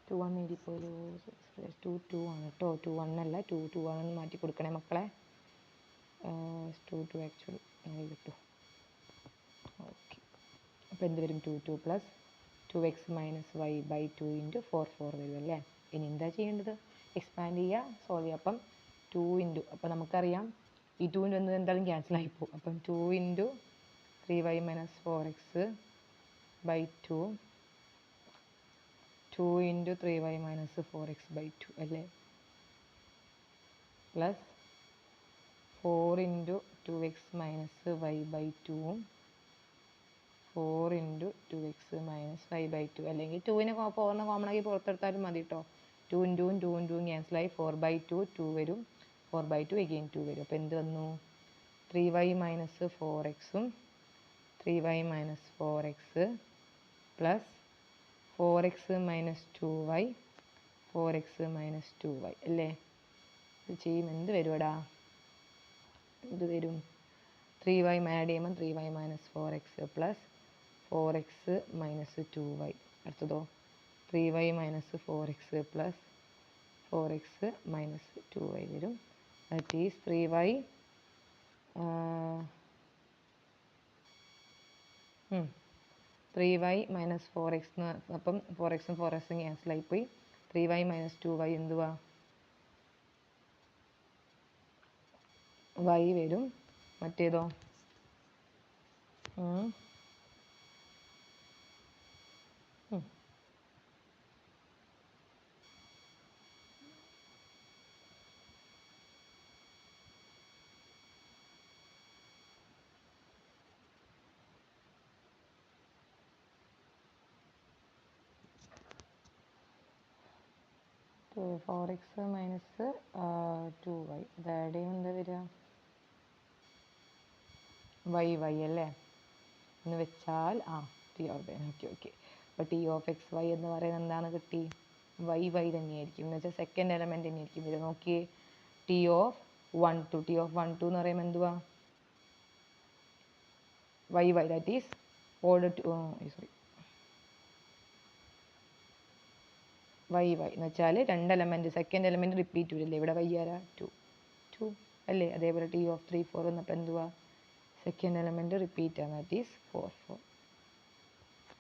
2 1 എഴുതിപ്പോലോ, 2 2 ആണ് കേട്ടോ, 2 1 അല്ല 2 2 ആണെന്ന് മാറ്റി കൊടുക്കണേ മക്കളെ. 2 2 ആക്ച്വലി അങ്ങനെ കിട്ടും. ഓക്കെ, അപ്പോൾ എന്ത് വരും, 2 2 plus 2X minus Y/2 into 4 4 വരും അല്ലേ. ഇനി എന്താ ചെയ്യേണ്ടത്, എക്സ്പാൻഡ് ചെയ്യുക, സോൾവ് ചെയ്യുക. അപ്പം 2 ഇൻറ്റു, അപ്പം നമുക്കറിയാം ഈ 2 ഇൻറ്റു എന്നത് എന്തായാലും ക്യാൻസൽ ആയിപ്പോവും. അപ്പം 2 into 3y minus 4x by 2, 2 into 3y minus 4x by 2 അല്ലേ, plus 4 into 2x minus y by 2, 4 into 2x minus y by 2, അല്ലെങ്കിൽ 2നെ കോമൺ ആക്കി പുറത്തെടുത്താലും മതി കേട്ടോ. 2 ഇൻറ്റുവും 2 ഇൻറ്റുവും ക്യാൻസലായി 4 ബൈ 2 2 വരും, 4 ബൈ 2 എഗെയിൻ 2 വരും. അപ്പോൾ എന്ത് വന്നു? 3y മൈനസ് 4xും 3y minus 4x plus 4x minus 2y 4x minus 2y അല്ലേ. ഇത് ചെയ്യുമ്പോൾ എന്ത് വരുവടാ? എന്ത് വരും? 3y ആഡ് ചെയ്യുമ്പോൾ 3y minus 4x plus 4x minus 2y. അടുത്തതോ 3y minus 4x plus 4x minus 2y വരും. That is 3y 3y minus 4x. അപ്പം 4xും 4xും ക്യാൻസലായിപ്പോയി. 3y minus 2y എന്തുവാ? y വരും. മറ്റേതോ 4x മൈനസ് 2y. ഇത് ആഡ് ചെയ്യുമ്പോൾ എന്താ വരിക? y അല്ലേ എന്ന് വെച്ചാൽ ടി ഓഫ് ഓക്കെ. അപ്പോൾ ടി ഓഫ് എക്സ് വൈ എന്ന് പറയുന്നത് എന്താണ് കിട്ടി? y തന്നെയായിരിക്കും എന്ന് വെച്ചാൽ സെക്കൻഡ് എലമെൻറ്റ് തന്നെയായിരിക്കും വരിക. നോക്കിയേ, ടി ഓഫ് 1 2, ടി ഓഫ് 1 2 എന്ന് പറയുമ്പോൾ എന്തുവാ? y that is order two sorry y എന്ന് വെച്ചാൽ രണ്ട് എലമെൻറ്റ്, സെക്കൻഡ് എലമെൻറ്റ് റിപ്പീറ്റ് വരില്ലേ. ഇവിടെ y ആരാ? 2 അല്ലേ. അതേപോലെ ടി ഓഫ് 3 4 വന്നപ്പോൾ എന്തുവാ? സെക്കൻഡ് എലമെൻറ്റ് റിപ്പീറ്റ് ആണ്, ദാറ്റ് ഈസ് 4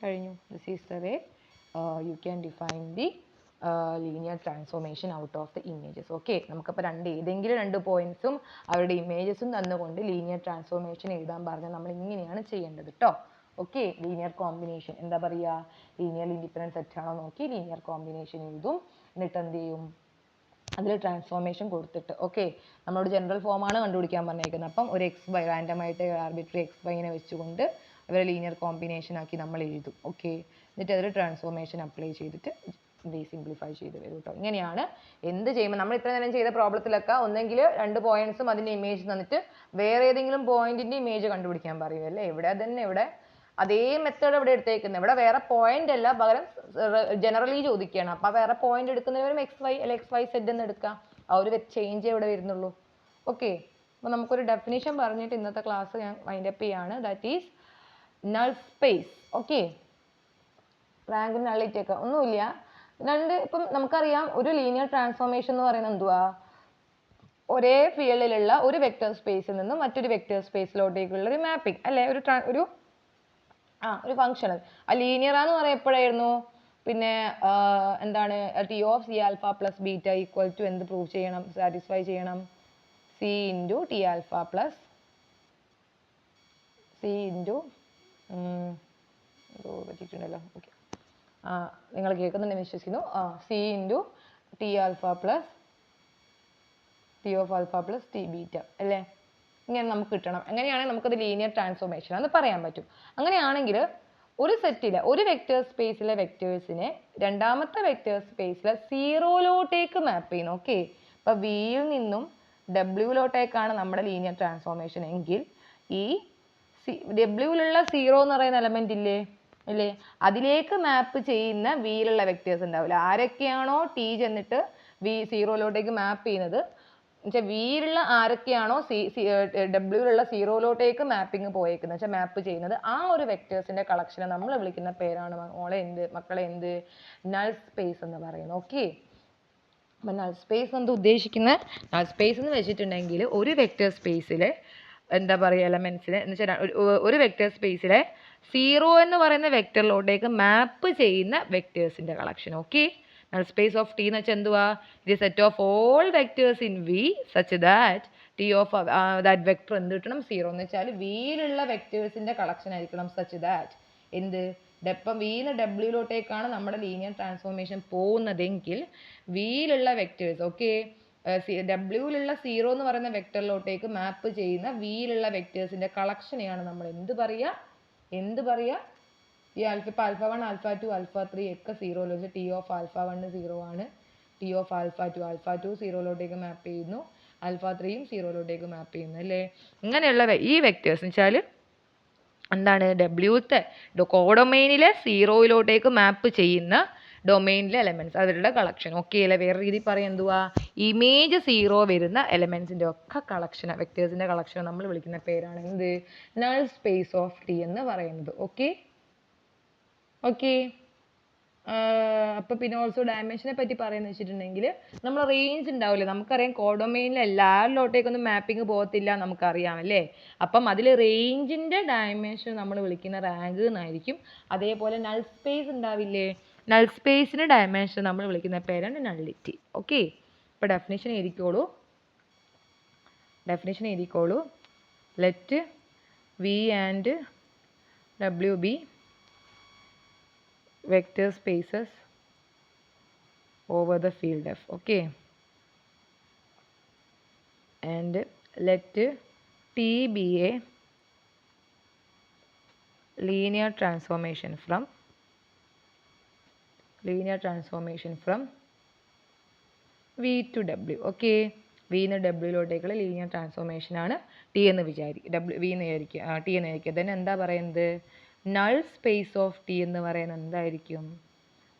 കഴിഞ്ഞു. This is the way you can define the linear transformation out of the images. Okay, നമുക്കപ്പോൾ ഏതെങ്കിലും രണ്ട് പോയിന്റ്സും അവരുടെ ഇമേജസും തന്നുകൊണ്ട് ലീനിയർ ട്രാൻസ്ഫോർമേഷൻ എഴുതാൻ പറഞ്ഞാൽ നമ്മൾ ഇങ്ങനെയാണ് ചെയ്യേണ്ടത് കേട്ടോ. ഓക്കെ, ലീനിയർ കോമ്പിനേഷൻ എന്താ പറയുക? ലീനിയർ ഇൻഡിപെൻഡൻറ്റ് സെറ്റ് ആണോ നോക്കി ലീനിയർ കോമ്പിനേഷൻ എഴുതും. എന്നിട്ട് എന്ത് ചെയ്യും? അതിൽ ട്രാൻസ്ഫോർമേഷൻ കൊടുത്തിട്ട്, ഓക്കെ, നമ്മളോട് ജനറൽ ഫോമാണ് കണ്ടുപിടിക്കാൻ പറഞ്ഞേക്കുന്നത്. അപ്പം ഒരു x/y റാൻഡമായിട്ട് ആർബിട്രറി x/y വെച്ചുകൊണ്ട് അവരെ ലീനിയർ കോമ്പിനേഷൻ ആക്കി നമ്മൾ എഴുതും. ഓക്കെ, എന്നിട്ട് അതിൽ ട്രാൻസ്ഫോർമേഷൻ അപ്ലൈ ചെയ്തിട്ട് സിംപ്ലിഫൈ ചെയ്ത് വരും കേട്ടോ. ഇങ്ങനെയാണ് എന്ത് ചെയ്യുമ്പോൾ നമ്മൾ ഇത്ര നേരം ചെയ്ത പ്രോബ്ലത്തിലൊക്കെ ഒന്നെങ്കിൽ രണ്ട് പോയിന്റ്സും അതിൻ്റെ ഇമേജ് തന്നിട്ട് വേറെ ഏതെങ്കിലും പോയിന്റിൻ്റെ ഇമേജ് കണ്ടുപിടിക്കാൻ പറയും അല്ലേ. ഇവിടെ അതേ മെത്തേഡ് ഇവിടെ എടുത്തേക്കുന്നത്. ഇവിടെ വേറെ പോയിന്റ് അല്ല, പകരം ജനറലി ചോദിക്കുകയാണ്. അപ്പോൾ വേറെ പോയിന്റ് എടുക്കുന്നവരും XY അല്ലെ XYZ എന്ന് എടുക്കാം. ആ ഒരു ചേഞ്ച് ഇവിടെ വരുന്നുള്ളൂ. ഓക്കെ, അപ്പോൾ നമുക്കൊരു ഡെഫിനിഷൻ പറഞ്ഞിട്ട് ഇന്നത്തെ ക്ലാസ് ഞാൻ വൈൻഡ് അപ്പ് ചെയ്യാണ്. That is null space. Okay, rank നള്ളിറ്റൊക്കെ ഒന്നുമില്ല. ഇപ്പം നമുക്കറിയാം ഒരു ലീനിയർ ട്രാൻസ്ഫോർമേഷൻ എന്ന് പറയുന്നത് എന്തുവാ? ഒരേ ഫീൽഡിലുള്ള ഒരു വെക്റ്റർ സ്പേസിൽ നിന്നും മറ്റൊരു വെക്റ്റർ സ്പേസിലോട്ടേക്കുള്ള ഒരു മാപ്പിംഗ് അല്ലേ. ഒരു ഫംഗ്ഷൻ. ആ ലീനിയർ എന്ന് പറയപ്പോഴായിരുന്നു പിന്നെ എന്താണ്? T of C alpha plus beta equal to എന്ത് പ്രൂവ് ചെയ്യണം? സാറ്റിസ്ഫൈ ചെയ്യണം? C into T alpha plus C into പറ്റിയിട്ടുണ്ടല്ലോ. ഓക്കെ, നിങ്ങൾ കേൾക്കുന്നുണ്ടെന്ന് വിശ്വസിക്കുന്നു. C into T alpha plus T of alpha plus T beta അല്ലേ. ഇങ്ങനെ നമുക്ക് കിട്ടണം. എങ്ങനെയാണെങ്കിൽ നമുക്കത് ലീനിയർ ട്രാൻസ്ഫോർമേഷൻ എന്ന് പറയാൻ പറ്റും. അങ്ങനെയാണെങ്കിൽ ഒരു സെറ്റിലെ ഒരു വെക്റ്റർ സ്പേസിലെ വെക്റ്റേഴ്സിനെ രണ്ടാമത്തെ വെക്റ്റർ സ്പേസിലെ സീറോയിലോട്ടേക്ക് മാപ്പ് ചെയ്യുന്നു. ഓക്കെ, അപ്പോൾ വിയിൽ നിന്നും ഡബ്ല്യൂയിലോട്ടേക്കാണ് നമ്മുടെ ലീനിയർ ട്രാൻസ്ഫോർമേഷൻ എങ്കിൽ ഈ ഡബ്ല്യൂയിലുള്ള സീറോ എന്ന് പറയുന്ന എലമെന്റ് ഇല്ലേ, അതിലേക്ക് മാപ്പ് ചെയ്യുന്ന വിയിലുള്ള വെക്റ്റേഴ്സ് ഉണ്ടാവില്ല. ആരൊക്കെയാണോ ടി ചെന്നിട്ട് സീറോയിലോട്ടേക്ക് മാപ്പ് ചെയ്യുന്നത് എന്നുവെച്ചാൽ വിയിലുള്ള ആരൊക്കെയാണോ ഡബ്ല്യൂയിലുള്ള സീറോയിലോട്ടേക്ക് മാപ്പിംഗ് പോയേക്കുന്നത് വെച്ചാൽ മാപ്പ് ചെയ്യുന്നത്, ആ ഒരു വെക്റ്റേഴ്സിന്റെ കളക്ഷനെ നമ്മൾ വിളിക്കുന്ന പേരാണ് മക്കളെ എന്ത്? നൾ സ്പേസ് എന്ന് പറയുന്നത്. ഓക്കെ, അപ്പം നൾ സ്പേസ് എന്ന് ഉദ്ദേശിക്കുന്ന നൾ സ്പേസ് എന്ന് വെച്ചിട്ടുണ്ടെങ്കിൽ ഒരു വെക്റ്റർ സ്പേസിലെ എന്താ പറയുക എലമെന്റ്സിനെ എന്ന് വെച്ചാൽ ഒരു വെക്റ്റർ സ്പേസിലെ സീറോ എന്ന് പറയുന്ന വെക്റ്ററിലോട്ടേക്ക് മാപ്പ് ചെയ്യുന്ന വെക്റ്റേഴ്സിന്റെ collection. Okay, null space of T എന്ന് വെച്ചാൽ എന്തുവാ? ഇത് set of all vectors in V such that T of that vector എന്ത് കിട്ടണം? 0 എന്ന് വെച്ചാൽ വിയിലുള്ള വെക്ടേഴ്സിന്റെ കളക്ഷൻ ആയിരിക്കണം സച്ച് ദാറ്റ് എന്ത് ഇപ്പം വിന്ന് ഡബ്ല്യൂയിലോട്ടേക്കാണ് നമ്മുടെ ലീനിയർ ട്രാൻസ്ഫോർമേഷൻ പോകുന്നതെങ്കിൽ വിയിലുള്ള വെക്ടേഴ്സ് ഓക്കെ ഡബ്ല്യൂയിലുള്ള 0 എന്ന് പറയുന്ന വെക്ടറിലോട്ടേക്ക് മാപ്പ് ചെയ്യുന്ന വിയിലുള്ള വെക്ടേഴ്സിന്റെ കളക്ഷനെയാണ് നമ്മൾ എന്ത് പറയുക ഈ ഇപ്പം ആൽഫ 1 ആൽഫ 2 ആൽഫ 3 ഒക്കെ 0 വെച്ച് ടി ഓഫ് ആൽഫ 1 0 ആണ്. ടി ഓഫ് ആൽഫ 2 0ലോട്ടേക്ക് മാപ്പ് ചെയ്യുന്നു. ആൽഫ 3യും 0ലോട്ടേക്ക് മാപ്പ് ചെയ്യുന്നു അല്ലേ? ഇങ്ങനെയുള്ള ഈ വെക്ടേഴ്സ് എന്ന് വെച്ചാൽ എന്താണ്? ഡബ്ല്യൂത്തെ കോഡൊമൈനിലെ 0ലോട്ടേക്ക് മാപ്പ് ചെയ്യുന്ന ഡൊമൈനിലെ എലമെന്റ്സ് അവരുടെ കളക്ഷൻ ഓക്കെ അല്ലേ? വേറെ രീതിയിൽ പറയാം എന്തുവാ? ഇമേജ് 0 വരുന്ന എലമെന്റ്സിന്റെ ഒക്കെ കളക്ഷൻ വെക്ടേഴ്സിന്റെ കളക്ഷൻ നമ്മൾ വിളിക്കുന്ന പേരാണ് എന്ത്? നൾ സ്പേസ് ഓഫ് ടി എന്ന് പറയുന്നത്. ഓക്കെ അപ്പോൾ പിന്നെ ഓൾസോ ഡയമെൻഷനെ പറ്റി പറയുന്നത് വെച്ചിട്ടുണ്ടെങ്കിൽ നമ്മൾ റേഞ്ച് ഉണ്ടാവില്ലേ? നമുക്കറിയാം കോഡൊമൈനിൽ എല്ലാവരിലോട്ടേക്കൊന്നും മാപ്പിംഗ് പോകത്തില്ല നമുക്കറിയാം അല്ലേ? അപ്പം അതിൽ റേഞ്ചിൻ്റെ ഡയമെൻഷൻ നമ്മൾ വിളിക്കുന്ന റാങ്ക് എന്നായിരിക്കും. അതേപോലെ നൾ സ്പേസ് ഉണ്ടാവില്ലേ? നൾ സ്പേസിന് ഡയമെൻഷൻ നമ്മൾ വിളിക്കുന്ന പേരാണ് നള്ളിറ്റി. ഓക്കെ ഇപ്പോൾ ഡെഫിനേഷൻ എഴുതിക്കോളൂ. Let V and W be vector spaces over the field F. Okay, and let T be a linear transformation from V to W. Okay, V എന്ന് ഡബ്ല്യൂയിലോട്ടേക്കുള്ള linear transformation ആണ് T എന്ന് വിചാരിക്കുക. T എന്ന് വിചാരിക്കുക. then എന്താ പറയുന്നത്? Null space of T എന്ന് പറയുന്നത് എന്തായിരിക്കും?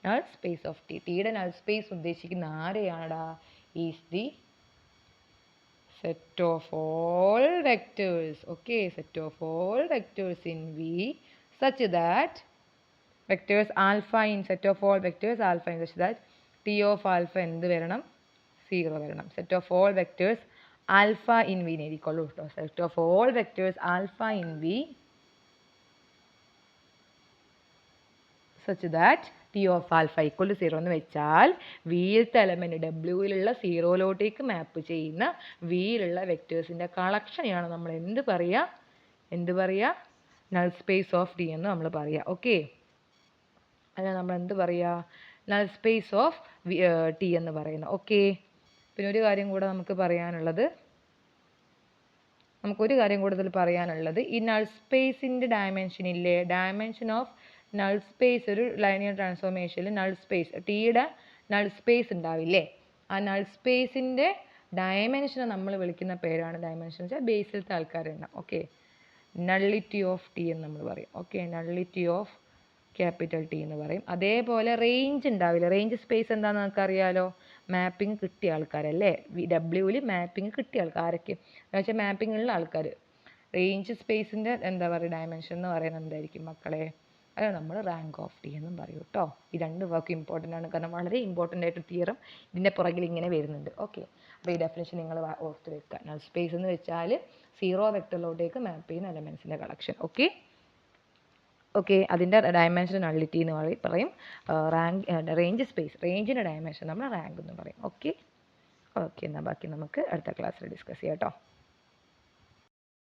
നൾ സ്പേസ് ഓഫ് ടി, ടിയുടെ നൾ സ്പേസ് ഉദ്ദേശിക്കുന്ന ആരെയാണടാ? Is the set of all vectors. Okay, set of all vectors in V such that vectors alpha in set of all vectors alpha in such that T of alpha എന്ത് വരണം? 0 വരണം. Set of all vectors alpha in V എഴുതിക്കൊള്ളൂ കേട്ടോ. Set of all vectors alpha in V such that T of alpha equal to 0 എന്ന് വെച്ചാൽ വിയിലത്തെ element ഡബ്ല്യൂയിലുള്ള 0ലോട്ടേക്ക് മാപ്പ് ചെയ്യുന്ന വിയിലുള്ള വെക്ടേഴ്സിന്റെ കളക്ഷനെയാണ് നമ്മൾ എന്ത് പറയുക? നൾ സ്പേസ് ഓഫ് ടി എന്ന് നമ്മൾ പറയുക. ഓക്കെ, അതിനെ നമ്മൾ എന്ത് പറയുക? നൾ സ്പേസ് ഓഫ് ടി എന്ന് പറയുന്നത്. ഓക്കെ, പിന്നെ ഒരു കാര്യം കൂടെ നമുക്ക് പറയാനുള്ളത് ഈ നൾ സ്പേസിന്റെ ഡയമെൻഷൻ ഇല്ലേ? ഡയമെൻഷൻ ഓഫ് നൾ സ്പേസ് ഒരു ലൈനിയർ ട്രാൻസ്ഫോർമേഷനിൽ നൾ സ്പേസ് ടിയുടെ നൾ സ്പേസ് ഉണ്ടാവില്ലേ? ആ നൾ സ്പേസിൻ്റെ ഡയമെൻഷനെ നമ്മൾ വിളിക്കുന്ന പേരാണ് ഡയമെൻഷൻ വെച്ചാൽ ബേസിലത്തെ ആൾക്കാർ എണ്ണം. ഓക്കെ, നള്ളിറ്റി ഓഫ് ടി എന്ന് നമ്മൾ പറയും. Okay, nullity of capital T എന്ന് പറയും. അതേപോലെ റേഞ്ച് ഉണ്ടാവില്ല. റേഞ്ച് സ്പേസ് എന്താണെന്ന് നമുക്കറിയാലോ? മാപ്പിംഗ് കിട്ടിയ ആൾക്കാരല്ലേ? ഡബ്ല്യൂവിൽ മാപ്പിംഗ് കിട്ടിയ ആൾക്കാർ ആരൊക്കെ എന്ന് വെച്ചാൽ മാപ്പിംഗ് ഉള്ള ആൾക്കാർ. റേഞ്ച് സ്പേസിൻ്റെ എന്താ പറയുക ഡയമെൻഷൻ എന്ന് പറയുന്നത് എന്തായിരിക്കും മക്കളെ? അത് നമ്മൾ റാങ്ക് ഓഫ് ടി എന്നും പറയും കേട്ടോ. ഈ രണ്ട് വാക്ക് ഇമ്പോർട്ടൻ്റ് ആണ്, കാരണം വളരെ ഇമ്പോർട്ടൻ്റ് ആയിട്ട് തിയറം ഇതിൻ്റെ പുറകിൽ ഇങ്ങനെ വരുന്നുണ്ട്. ഓക്കെ, അപ്പോൾ ഈ ഡെഫിനേഷൻ നിങ്ങൾ ഓർത്ത് വെക്കുക. നൾ സ്പേസ് എന്ന് വെച്ചാൽ 0 വെക്ടറിലോട്ടേക്ക് മാപ്പ് ചെയ്യുന്ന എലമെൻസിൻ്റെ കളക്ഷൻ. ഓക്കെ, അതിൻ്റെ ഡയമെൻഷൻ നള്ളിറ്റി എന്ന് പറയും. റേഞ്ച് സ്പേസ്, റേഞ്ചിൻ്റെ ഡയമെൻഷൻ നമ്മൾ റാങ്ക് എന്ന് പറയും. ഓക്കെ, എന്നാൽ ബാക്കി നമുക്ക് അടുത്ത ക്ലാസ്സിൽ ഡിസ്കസ് ചെയ്യാം കേട്ടോ.